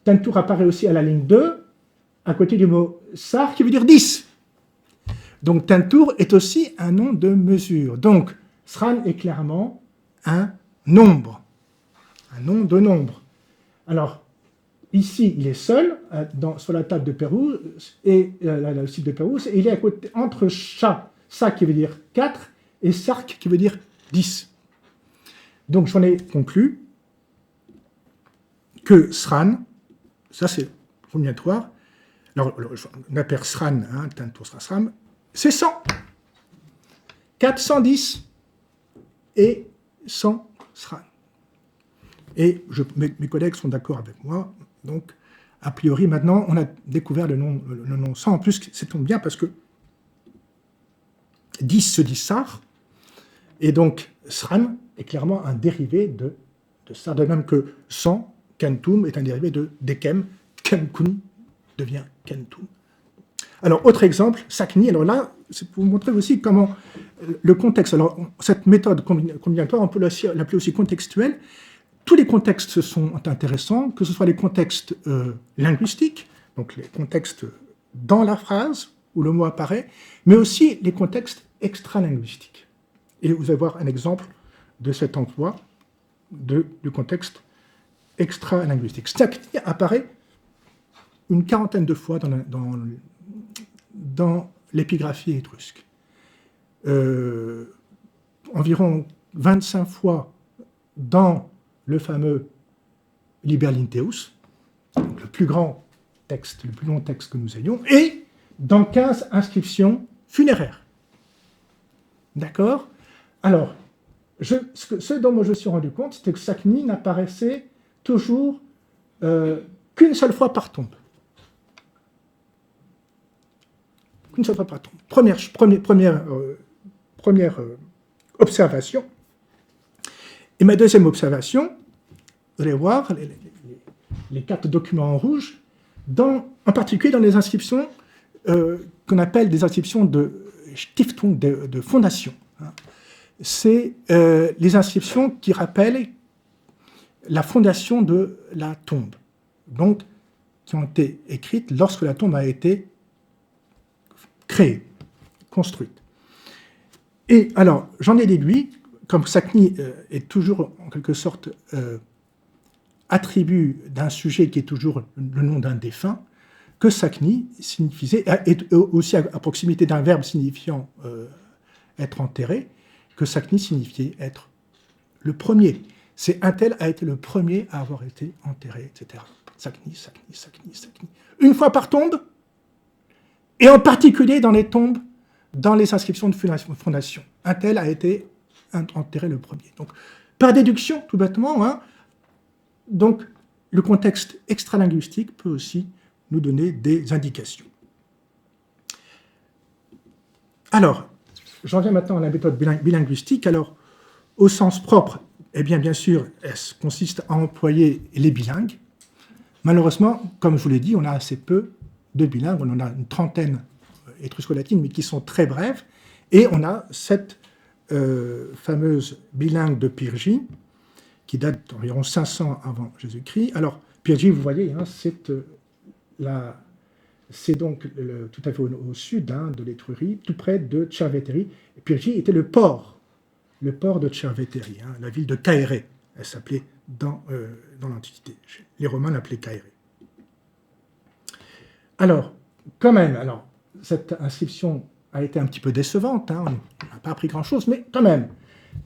tentour apparaît aussi à la ligne 2, à côté du mot sar, qui veut dire 10. Donc tentour est aussi un nom de mesure. Donc Sran est clairement un nombre. Un nom de nombre. Alors, ici, il est seul sur la table de Pérouse, et le site de Pérouse, et il est à côté, entre chat, ça qui veut dire 4, et sarc qui veut dire 10. Donc, j'en ai conclu que Sran, ça c'est combinatoire, alors on appelle Sran, Sran, c'est 100. 410 et 100 Sran. Et mes collègues sont d'accord avec moi, donc a priori maintenant on a découvert le nom 100. En plus, ça tombe bien parce que 10 se dit Sar, et donc Sran est clairement un dérivé de Sar, de même que 100, Kentum est un dérivé de Dekem, Kemkun devient Kentum. Alors, autre exemple, Sakni, alors là, c'est pour vous montrer aussi comment le contexte, alors cette méthode combinatoire, on peut l'appeler aussi contextuelle. Tous les contextes sont intéressants, que ce soit les contextes linguistiques, donc les contextes dans la phrase où le mot apparaît, mais aussi les contextes extra-linguistiques. Et vous allez voir un exemple de cet emploi du contexte extra-linguistique. Sakni apparaît une quarantaine de fois dans l'épigraphie étrusque. Environ 25 fois dans le fameux Liber Linteus, le plus grand texte, le plus long texte que nous ayons, et dans 15 inscriptions funéraires. D'accord? Alors, ce dont moi je me suis rendu compte, c'était que Sakni n'apparaissait toujours qu'une seule fois par tombe. Qu'une seule fois par tombe. Première observation. Et ma deuxième observation, vous allez voir les 4 documents en rouge, en particulier dans les inscriptions qu'on appelle des inscriptions de Stiftung, de fondation. C'est les inscriptions qui rappellent la fondation de la tombe, donc qui ont été écrites lorsque la tombe a été créée, construite. Et alors, j'en ai déduit, comme Sakni est toujours en quelque sorte attribut d'un sujet qui est toujours le nom d'un défunt, que Sakni est aussi à proximité d'un verbe signifiant être enterré, que Sakni signifiait être le premier. C'est un tel a été le premier à avoir été enterré, etc. Sakni. Une fois par tombe, et en particulier dans les tombes, dans les inscriptions de fondation. Un tel a été enterré le premier. Donc, par déduction, tout bêtement, donc, le contexte extralinguistique peut aussi nous donner des indications. Alors, j'en viens maintenant à la méthode bilinguistique. Alors, au sens propre, eh bien sûr, elle consiste à employer les bilingues. Malheureusement, comme je vous l'ai dit, on a assez peu de bilingues. On en a une trentaine étrusco-latines, mais qui sont très brèves. Et on a cette fameuse bilingue de Pyrgi, qui date d'environ 500 avant Jésus-Christ. Alors, Pyrgi, vous voyez, c'est donc tout à fait au sud de l'Étrurie, tout près de Tchervétéry. Pyrgi était le port de Tchervétéry, la ville de Caéré, elle s'appelait dans l'Antiquité. Les Romains l'appelaient Caéré. Alors, quand même, cette inscription a été un petit peu décevante, on n'a pas appris grand-chose, mais quand même,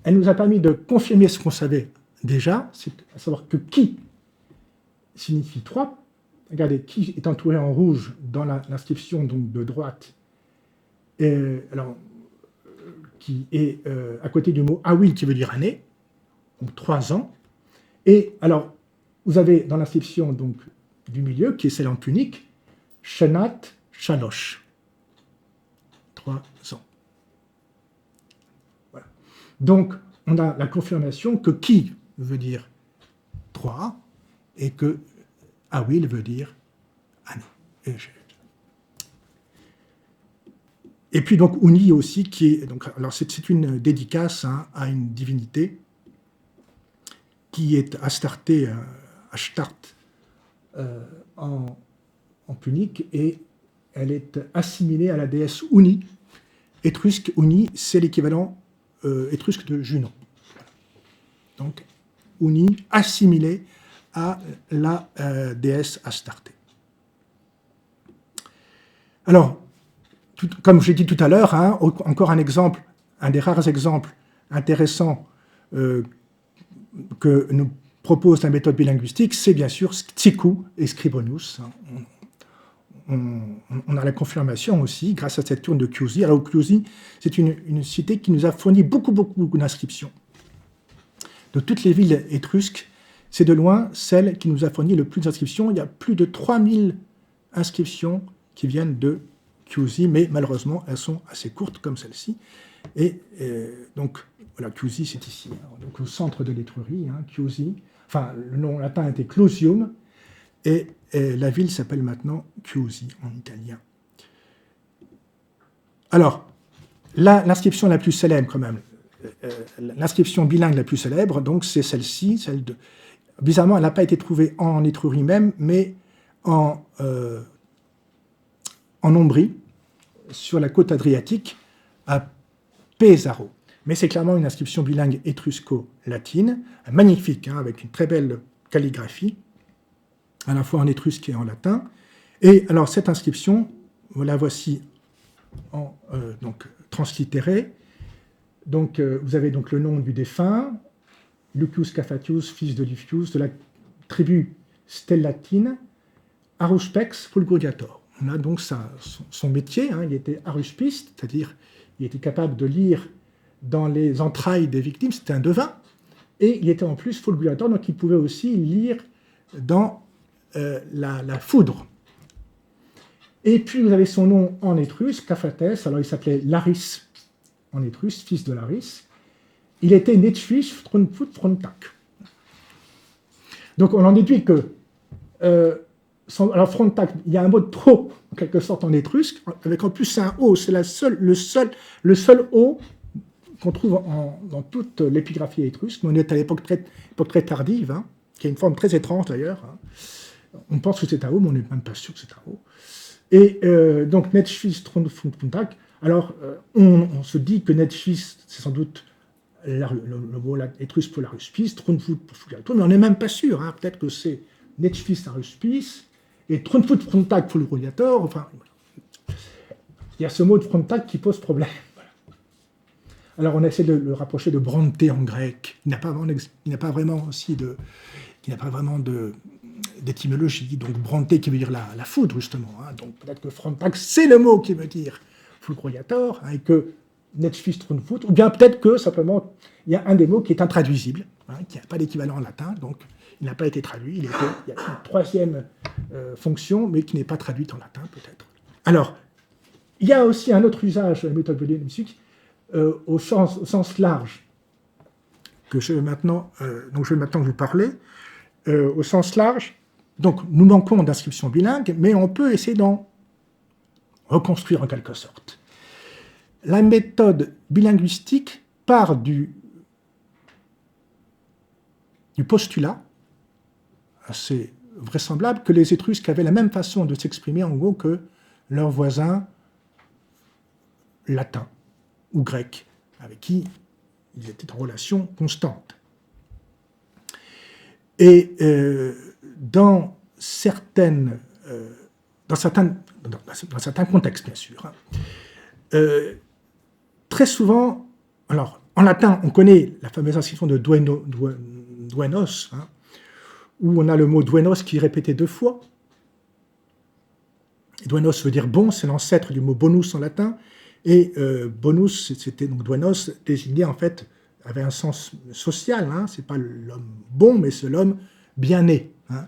elle nous a permis de confirmer ce qu'on savait déjà, c'est à savoir que qui signifie 3. Regardez, qui est entouré en rouge dans l'inscription donc de droite, qui est à côté du mot Awil qui veut dire année, donc 3 ans. Et alors, vous avez dans l'inscription donc du milieu, qui est celle en punique, Shenat Shalosh. 3 ans. Voilà. Donc, on a la confirmation que qui veut dire 3 et que Awil veut dire année. Et puis donc Uni aussi, qui est donc alors c'est une dédicace à une divinité qui est Astarté, Ashtart en punique, et elle est assimilée à la déesse Uni. Étrusque, Uni, c'est l'équivalent étrusque de Junon. donc unie, assimilée à la déesse Astarté. Alors, comme je l'ai dit tout à l'heure, hein, encore un exemple, un des rares exemples intéressants que nous propose la méthode bilinguistique, c'est bien sûr Tsikou et Scribonius. On a la confirmation aussi grâce à cette tourne de Chiusi. Alors Chiusi, c'est une cité qui nous a fourni beaucoup d'inscriptions. De toutes les villes étrusques, c'est de loin celle qui nous a fourni le plus d'inscriptions. Il y a plus de 3000 inscriptions qui viennent de Chiusi, mais malheureusement, elles sont assez courtes comme celle-ci. Et donc, voilà, Chiusi, c'est ici, hein, donc au centre de l'Étrurie, hein, Chiusi. Enfin, le nom latin était Clusium, et la ville s'appelle maintenant Chiusi en italien. Alors, l'inscription la plus célèbre quand même, l'inscription bilingue la plus célèbre, donc c'est celle-ci, celle de... Bizarrement, elle n'a pas été trouvée en Étrurie même, mais en Ombrie, sur la côte adriatique, à Pesaro. Mais c'est clairement une inscription bilingue étrusco-latine, magnifique, hein, avec une très belle calligraphie, à la fois en étrusque et en latin. Et alors cette inscription, la voici donc translittérée. Donc vous avez donc le nom du défunt, Lucius Cafatius, fils de Livius, de la tribu stellatine, Aruspex fulguriator. On a donc son métier, hein, il était aruspiste, c'est-à-dire il était capable de lire dans les entrailles des victimes, c'était un devin, et il était en plus fulgurator, donc il pouvait aussi lire dans la foudre. Et puis vous avez son nom en étrusque, Caphates, alors il s'appelait Laris en étrusque, fils de Laris. Il était Netfuis Fronfut Frontac. Donc on en déduit que alors Frontac, il y a un mot de trop, en quelque sorte, en étrusque, avec en plus un O, c'est le seul O qu'on trouve dans toute l'épigraphie étrusque, mais on est à l'époque très tardive, hein, qui a une forme très étrange d'ailleurs. Hein. On pense que c'est un O, mais on n'est même pas sûr que c'est un O. Et donc Netfuis Frontac, alors on se dit que Netfuis, c'est sans doute le mot étrusque pour l'aruspice, Tronfut pour fulgurator, mais on n'est même pas sûr, hein, peut-être que c'est Netfuis aruspice, et Tronfut Frontac fulgurator, enfin, il y a ce mot de Frontac qui pose problème. Voilà. Alors on essaie de le rapprocher de Bronte en grec, il n'a pas vraiment d'étymologie, donc Bronte qui veut dire la foudre justement, hein, donc peut-être que Frontac c'est le mot qui veut dire fulgurator, hein, et que Netfuis Tronfut, ou bien peut-être que simplement il y a un des mots qui est intraduisible, hein, qui n'a pas d'équivalent en latin, donc il n'a pas été traduit, il y a une troisième fonction, mais qui n'est pas traduite en latin, peut-être. Alors, il y a aussi un autre usage de la méthode bilinguistique au sens large, dont je vais maintenant vous parler. Au sens large, donc nous manquons d'inscription bilingue, mais on peut essayer d'en reconstruire en quelque sorte. La méthode bilinguistique part du postulat assez vraisemblable que les Étrusques avaient la même façon de s'exprimer en gros que leurs voisins latins ou grecs, avec qui ils étaient en relation constante. Et dans certains contextes, bien sûr, hein, très souvent, alors en latin, on connaît la fameuse inscription de duenos, hein, où on a le mot duenos qui est répété 2 fois. Et duenos veut dire bon, c'est l'ancêtre du mot bonus en latin, et bonus, c'était donc duenos, désignait en fait, avait un sens social, hein, c'est pas l'homme bon, mais c'est l'homme bien né, hein,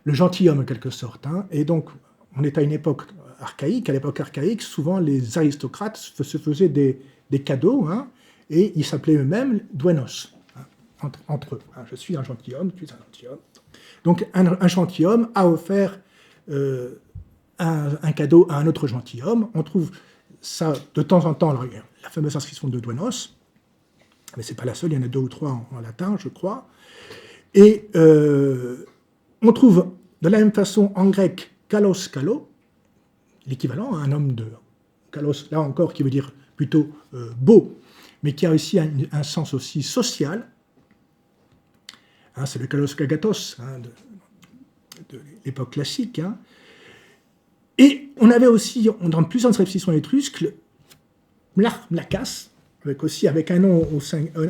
le gentilhomme en quelque sorte. Hein, et donc, on est à une époque archaïque, à l'époque archaïque, souvent les aristocrates se faisaient des cadeaux, hein, et ils s'appelaient eux-mêmes duenos, hein, entre eux. Hein, je suis un gentilhomme, tu es un gentilhomme. Donc un gentilhomme a offert un cadeau à un autre gentilhomme. On trouve ça de temps en temps, la fameuse inscription de duenos, mais ce n'est pas la seule, il y en a 2 ou 3 en latin, je crois. Et on trouve de la même façon en grec kalos kalo, l'équivalent à un homme de kalos, là encore, qui veut dire plutôt beau, mais qui a aussi un sens aussi social. c'est le kalos kagatos de l'époque classique. Et on avait aussi, dans plusieurs inscriptions étrusques, mlakas, avec un nom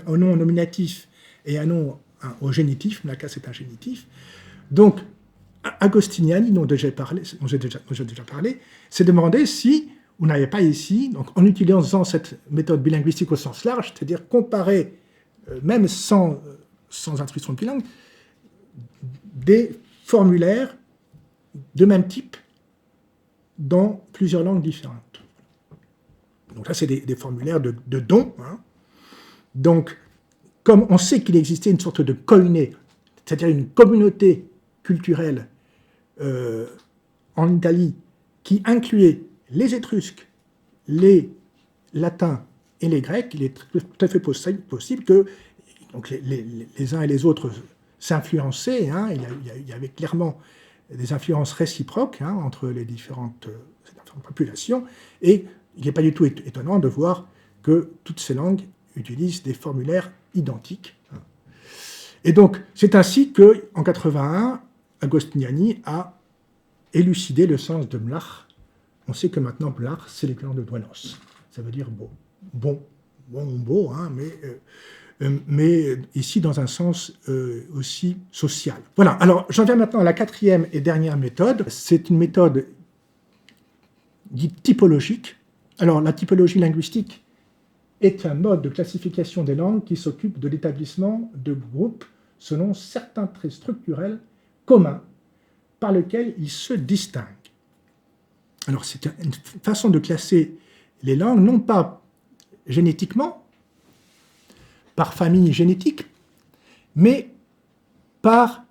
un nom nominatif et un nom au génitif. Mlakas est un génitif. Donc, Agostiniani, dont j'ai déjà parlé, s'est demandé si on n'avait pas ici, donc en utilisant cette méthode bilinguistique au sens large, c'est-à-dire comparer, même sans inscription bilingue, des formulaires de même type dans plusieurs langues différentes. Donc là, c'est des formulaires de dons. Donc, comme on sait qu'il existait une sorte de koiné, c'est-à-dire une communauté culturelle en Italie qui incluait les Étrusques, les Latins et les Grecs, il est tout à fait possible que donc les uns et les autres s'influençaient. Il y avait clairement des influences réciproques entre les différentes populations, et il n'est pas du tout étonnant de voir que toutes ces langues utilisent des formulaires identiques. Et donc, c'est ainsi qu'en 81, Agostiniani a élucidé le sens de mlach. On sait que maintenant, mlach, c'est l'équivalent de douanos. Ça veut dire beau. Beau, mais ici dans un sens aussi social. Voilà, alors j'en viens maintenant à la quatrième et dernière méthode. C'est une méthode dite typologique. Alors, la typologie linguistique est un mode de classification des langues qui s'occupe de l'établissement de groupes selon certains traits structurels communs par lesquels ils se distinguent. Alors, c'est une façon de classer les langues, non pas génétiquement, par famille génétique, mais par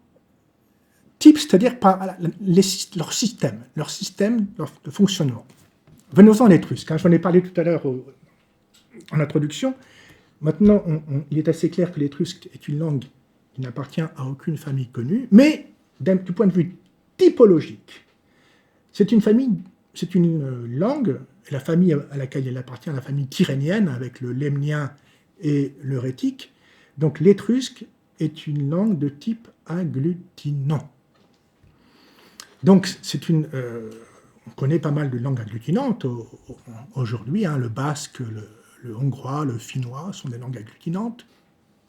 type, c'est-à-dire par leur système de fonctionnement. Venons-en à l'étrusque. J'en ai parlé tout à l'heure en introduction. Maintenant, il est assez clair que l'étrusque est une langue qui n'appartient à aucune famille connue, mais du point de vue typologique, c'est une langue, la famille à laquelle elle appartient, la famille tyrénienne, avec le lemnien et le rhétique. Donc l'étrusque est une langue de type agglutinant. Donc on connaît pas mal de langues agglutinantes aujourd'hui, le basque, le hongrois, le finnois sont des langues agglutinantes.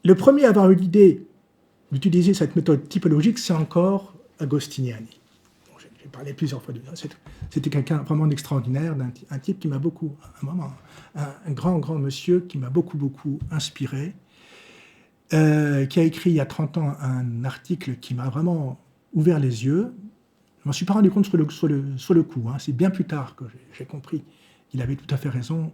Le premier à avoir eu l'idée d'utiliser cette méthode typologique, c'est encore Agostiniani. Bon, j'ai parlé plusieurs fois de lui. C'était quelqu'un vraiment d'extraordinaire, un type qui m'a beaucoup, un grand monsieur qui m'a beaucoup inspiré, qui a écrit il y a 30 ans un article qui m'a vraiment ouvert les yeux. Je ne m'en suis pas rendu compte sur le coup. C'est bien plus tard que j'ai compris qu'il avait tout à fait raison.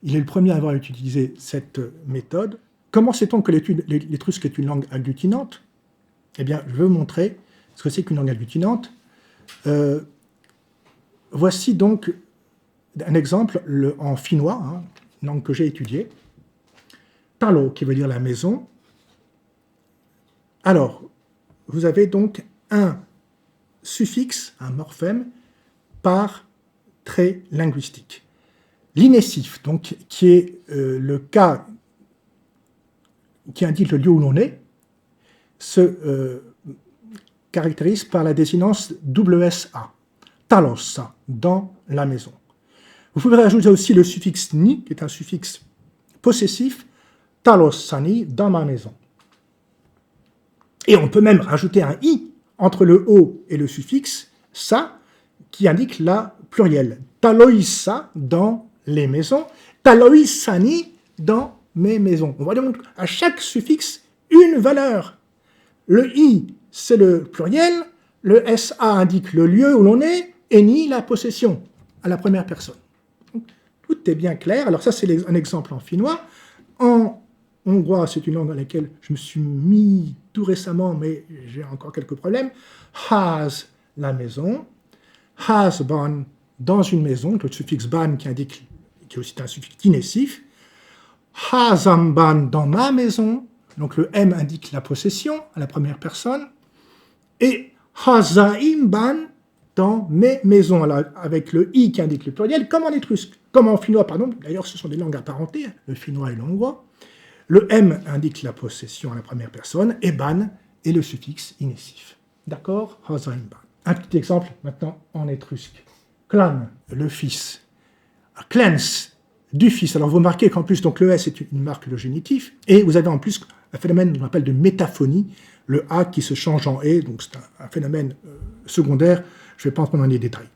Il est le premier à avoir utilisé cette méthode. Comment sait-on que l'étrusque est une langue agglutinante ? Eh bien, je vais vous montrer ce que c'est qu'une langue agglutinante. Voici donc un exemple en finnois, une langue que j'ai étudiée. Talo, qui veut dire la maison. Alors, vous avez donc un suffixe, un morphème, par trait linguistique. L'inessif, donc, qui est le cas qui indique le lieu où l'on est, se caractérise par la désinence WSA, talossa, dans la maison. Vous pouvez rajouter aussi le suffixe ni, qui est un suffixe possessif, talossani, dans ma maison. Et on peut même rajouter un i entre le o et le suffixe sa, qui indique la plurielle. Taloissa, dans les maisons, taloissani, dans mes maisons. On va donc à chaque suffixe une valeur. Le i, c'est le pluriel, le sa indique le lieu où l'on est, et ni la possession, à la première personne. Donc, tout est bien clair. Alors ça, c'est un exemple en finnois. En hongrois, c'est une langue à laquelle je me suis mis tout récemment, mais j'ai encore quelques problèmes. Ház, la maison. Házban, dans une maison, le suffixe ban qui est aussi un suffixe inessif. Házamban, dans ma maison. Donc le M indique la possession à la première personne. Et Hazaimban, dans mes maisons, alors, avec le I qui indique le pluriel, comme en étrusque, comme en finnois, pardon. D'ailleurs, ce sont des langues apparentées, le finnois et le hongrois. Le M indique la possession à la première personne, et ban et le suffixe inessif. D'accord? Hazaimban. Un petit exemple maintenant en étrusque. Clan, le fils. Clens, du fils. Alors vous remarquez qu'en plus, donc le S est une marque de génitif, et vous avez en plus un phénomène qu'on appelle de métaphonie, le A qui se change en E, donc c'est un phénomène secondaire, je ne vais pas entrer dans les détails.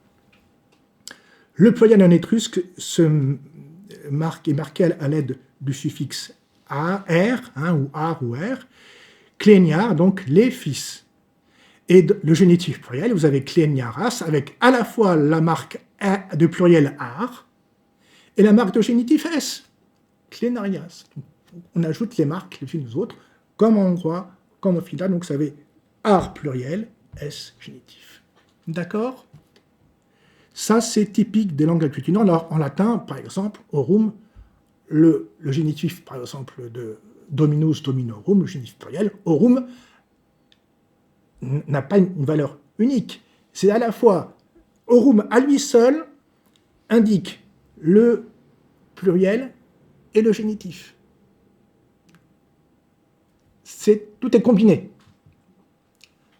Le pluriel en étrusque est marqué à l'aide du suffixe A, R, ou ar ou R, kleniar, donc les fils. Et le génitif pluriel, vous avez kleniaras, avec à la fois la marque de pluriel ar et la marque de génitif S, klenarias. On ajoute les marques les unes aux autres, comme en hongrois, comme au final, donc vous avez ar pluriel, S génitif. D'accord? Ça, c'est typique des langues agglutiniantes. Alors, en latin, par exemple, aurum, le génitif, par exemple, de dominus, dominorum, le génitif pluriel, aurum, n'a pas une valeur unique. C'est à la fois, aurum à lui seul indique le pluriel et le génitif. Tout est combiné.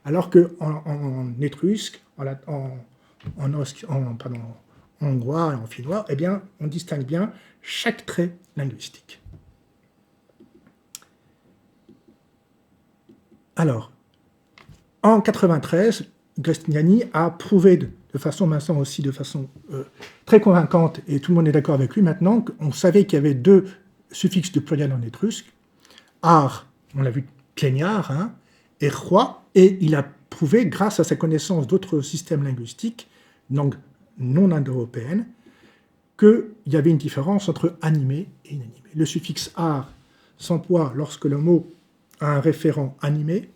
Alors qu'en étrusque, en hongrois et en finnois, eh bien, on distingue bien chaque trait linguistique. Alors, en 93, Grestignani a prouvé de façon maintenant aussi de façon très convaincante, et tout le monde est d'accord avec lui maintenant, qu'on savait qu'il y avait deux suffixes de pluriel en étrusque, ar, on l'a vu, kleniar, et roi, et il a prouvé, grâce à sa connaissance d'autres systèmes linguistiques, langues non indo-européennes, qu'il y avait une différence entre animé et inanimé. Le suffixe ar s'emploie lorsque le mot a un référent animé,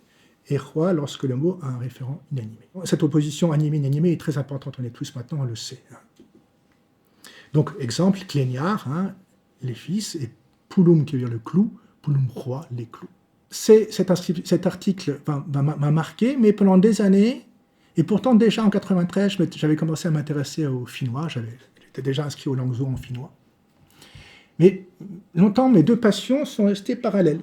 et roi lorsque le mot a un référent inanimé. Cette opposition animé-inanimé est très importante en étrusque, maintenant on le sait. Donc, exemple, kleniar, les fils, et pulum qui veut dire le clou, pulum roi, les clous. Cet article m'a marqué, mais pendant des années, et pourtant déjà en 93, j'avais commencé à m'intéresser au finnois, j'étais déjà inscrit au Langso en finnois. Mais longtemps, mes deux passions sont restées parallèles.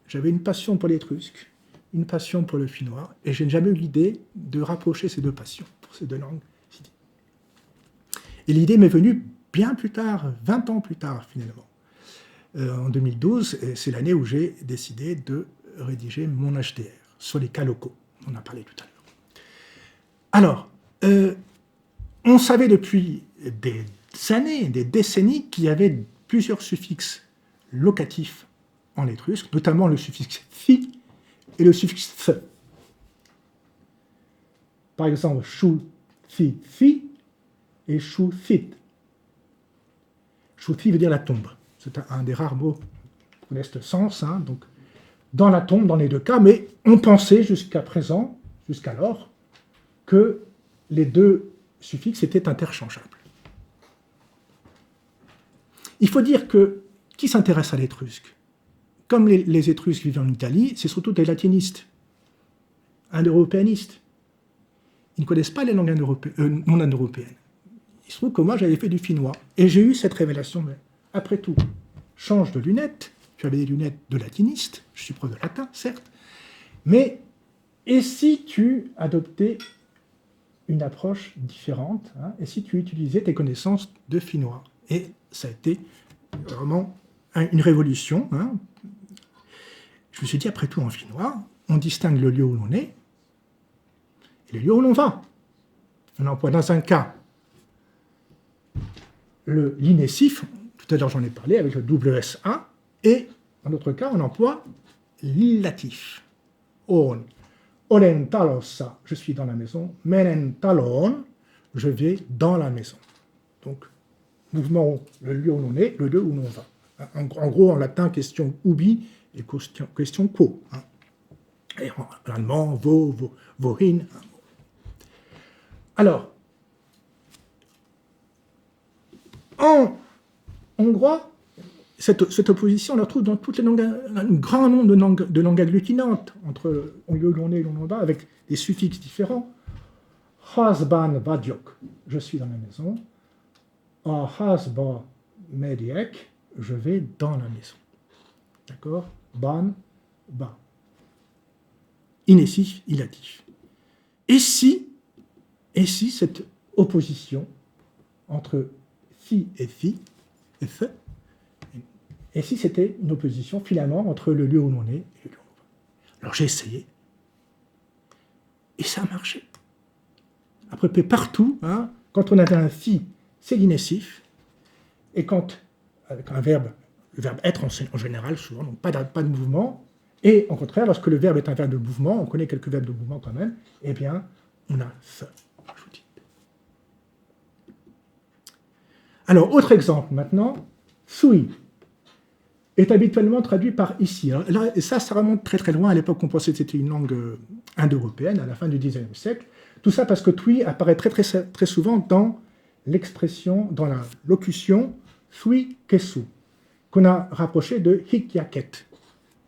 J'avais une passion pour l'étrusque, une passion pour le finnois, et je n'ai jamais eu l'idée de rapprocher ces deux passions pour ces deux langues. Et l'idée m'est venue bien plus tard, 20 ans plus tard finalement. En 2012, et c'est l'année où j'ai décidé de rédiger mon HDR sur les cas locaux. On en a parlé tout à l'heure. Alors, on savait depuis des années, des décennies, qu'il y avait plusieurs suffixes locatifs en étrusque, notamment le suffixe fi et le suffixe th. Par exemple, shu thi fi et shu thit. Shu thi veut dire la tombe. C'est un des rares mots qui connaissent le sens, donc dans la tombe, dans les deux cas, mais on pensait jusqu'à présent, jusqu'alors, que les deux suffixes étaient interchangeables. Il faut dire que qui s'intéresse à l'étrusque? Comme les Étrusques vivant en Italie, c'est surtout des latinistes, indo-européanistes. Ils ne connaissent pas les langues non indo-européennes. Il se trouve que moi, j'avais fait du finnois, et j'ai eu cette révélation. Mais après tout, change de lunettes. Tu avais des lunettes de latiniste, je suis prof de latin, certes, mais et si tu adoptais une approche différente, et si tu utilisais tes connaissances de finnois? Et ça a été vraiment une révolution. Je me suis dit, après tout, en finnois, on distingue le lieu où l'on est et le lieu où l'on va. On emploie dans un cas l'inessif, tout à l'heure j'en ai parlé avec le double SA, et dans l'autre cas, on emploie l'illatif. On. Olen talossa, je suis dans la maison. Menen talon, je vais dans la maison. Donc, mouvement, le lieu où l'on est, le lieu où l'on va. En gros, en latin, question ubi et question quo. Et en allemand, wohin. Alors, en hongrois, cette opposition, on la trouve dans toutes les langues, un grand nombre de langues agglutinantes, entre le lieu où l'on est et où l'on va, avec des suffixes différents. Házban vagyok, je suis dans la maison. A házba megyek, je vais dans la maison. D'accord? Ban, ba. inessif, ilatif. Et si cette opposition entre fi et fi, et fe, et si c'était une opposition finalement entre le lieu où l'on est et le lieu où on va. Alors j'ai essayé, et ça a marché. À peu près partout, hein, quand on avait un fi, c'est l'inessif, et quand, avec un verbe, le verbe être en général, souvent, donc pas de mouvement, et au contraire, lorsque le verbe est un verbe de mouvement, on connaît quelques verbes de mouvement quand même, eh bien, on a fe, je vous dis. Alors, autre exemple maintenant, sui est habituellement traduit par ici. Alors, là, et ça remonte très très loin. À l'époque, on pensait que c'était une langue indo-européenne, à la fin du XIXe siècle. Tout ça parce que tui apparaît très, très, très souvent dans l'expression, dans la locution sui kesu, qu'on a rapproché de hikyaket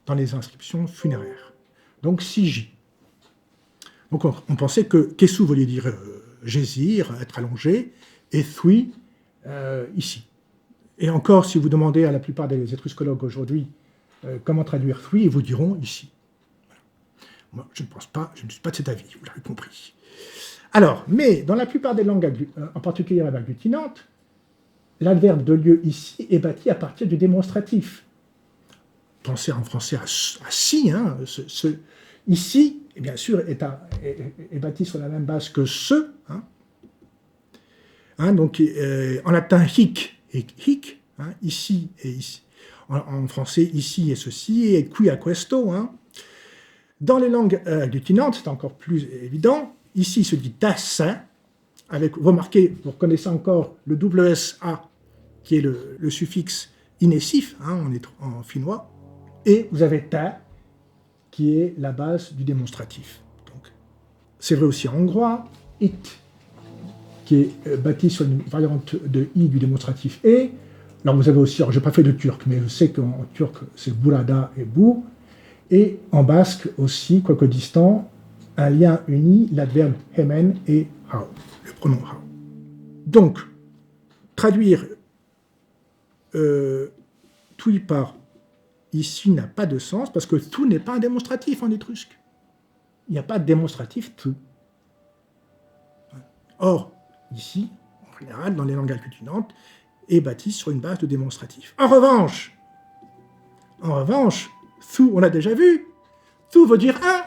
dans les inscriptions funéraires. Donc, siji. Donc, on pensait que kesu voulait dire gésir, être allongé, et thui, ici. Et encore, si vous demandez à la plupart des étruscologues aujourd'hui comment traduire thui, ils vous diront ici. Voilà. Moi, je ne suis pas de cet avis, vous l'avez compris. Alors, mais dans la plupart des langues, en particulier la langue agglutinante, l'adverbe de lieu ici est bâti à partir du démonstratif. Pensez en français à si, hein, ici, et bien sûr, est bâti sur la même base que ce. Hein, donc, en latin, hic et hic, hein, ici et ici. En français, ici et ceci, et qui a questo. Hein. Dans les langues agglutinantes, c'est encore plus évident. Ici, il se dit das, avec, vous remarquez, vous reconnaissez encore le WSA, qui est le suffixe inessif, hein, en finnois, et vous avez ta, qui est la base du démonstratif. Donc, c'est vrai aussi en hongrois, it, qui est bâti sur une variante de i du démonstratif et. Alors vous avez aussi, alors je n'ai pas fait de turc, mais je sais qu'en turc c'est burada et bou, et en basque aussi, quoique distant, un lien unit l'adverbe hemen et hao, le pronom hao. Donc, traduire tui par ici n'a pas de sens, parce que tout n'est pas un démonstratif en étrusque. Il n'y a pas de démonstratif tout. Or, ici, en général, dans les langues agglutinantes, est bâti sur une base de démonstratif. En revanche, thu, on l'a déjà vu. Thu veut dire un.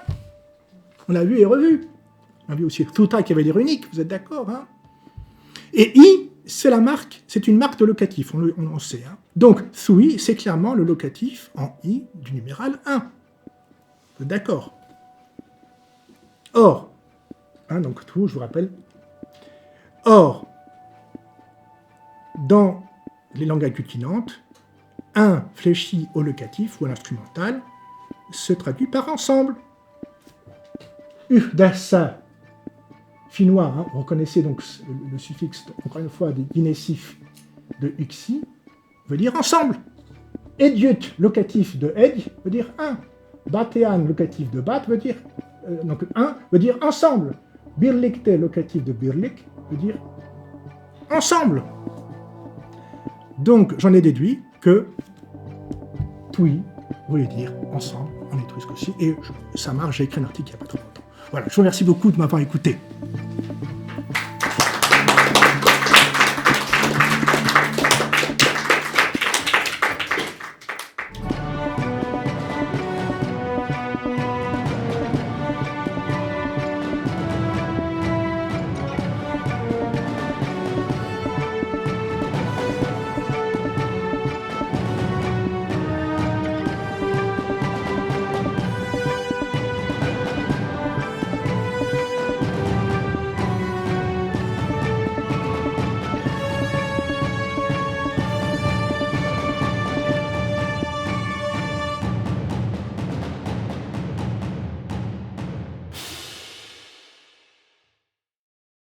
On l'a vu et revu. On a vu aussi thuta qui avait dire unique, vous êtes d'accord, hein? Et i, c'est une marque de locatif, on sait. Hein. Donc, thui, c'est clairement le locatif en i du numéral 1. Vous êtes d'accord? Or, hein, donc thu, je vous rappelle. Or, dans les langues agglutinantes, un fléchi au locatif ou à l'instrumental se traduit par ensemble. Dassa, finnois, hein, vous reconnaissez donc le suffixe, encore une fois, d'inessif de uxi, veut dire ensemble. Ediut, locatif de ed, veut dire un. Batean, locatif de bat, veut dire donc un, veut dire ensemble. Birlikte, locatif de birlik, veut dire ensemble. Donc, j'en ai déduit que tui voulait dire ensemble en étrusque aussi. Et ça marche, j'ai écrit un article il n'y a pas trop longtemps. Voilà, je vous remercie beaucoup de m'avoir écouté.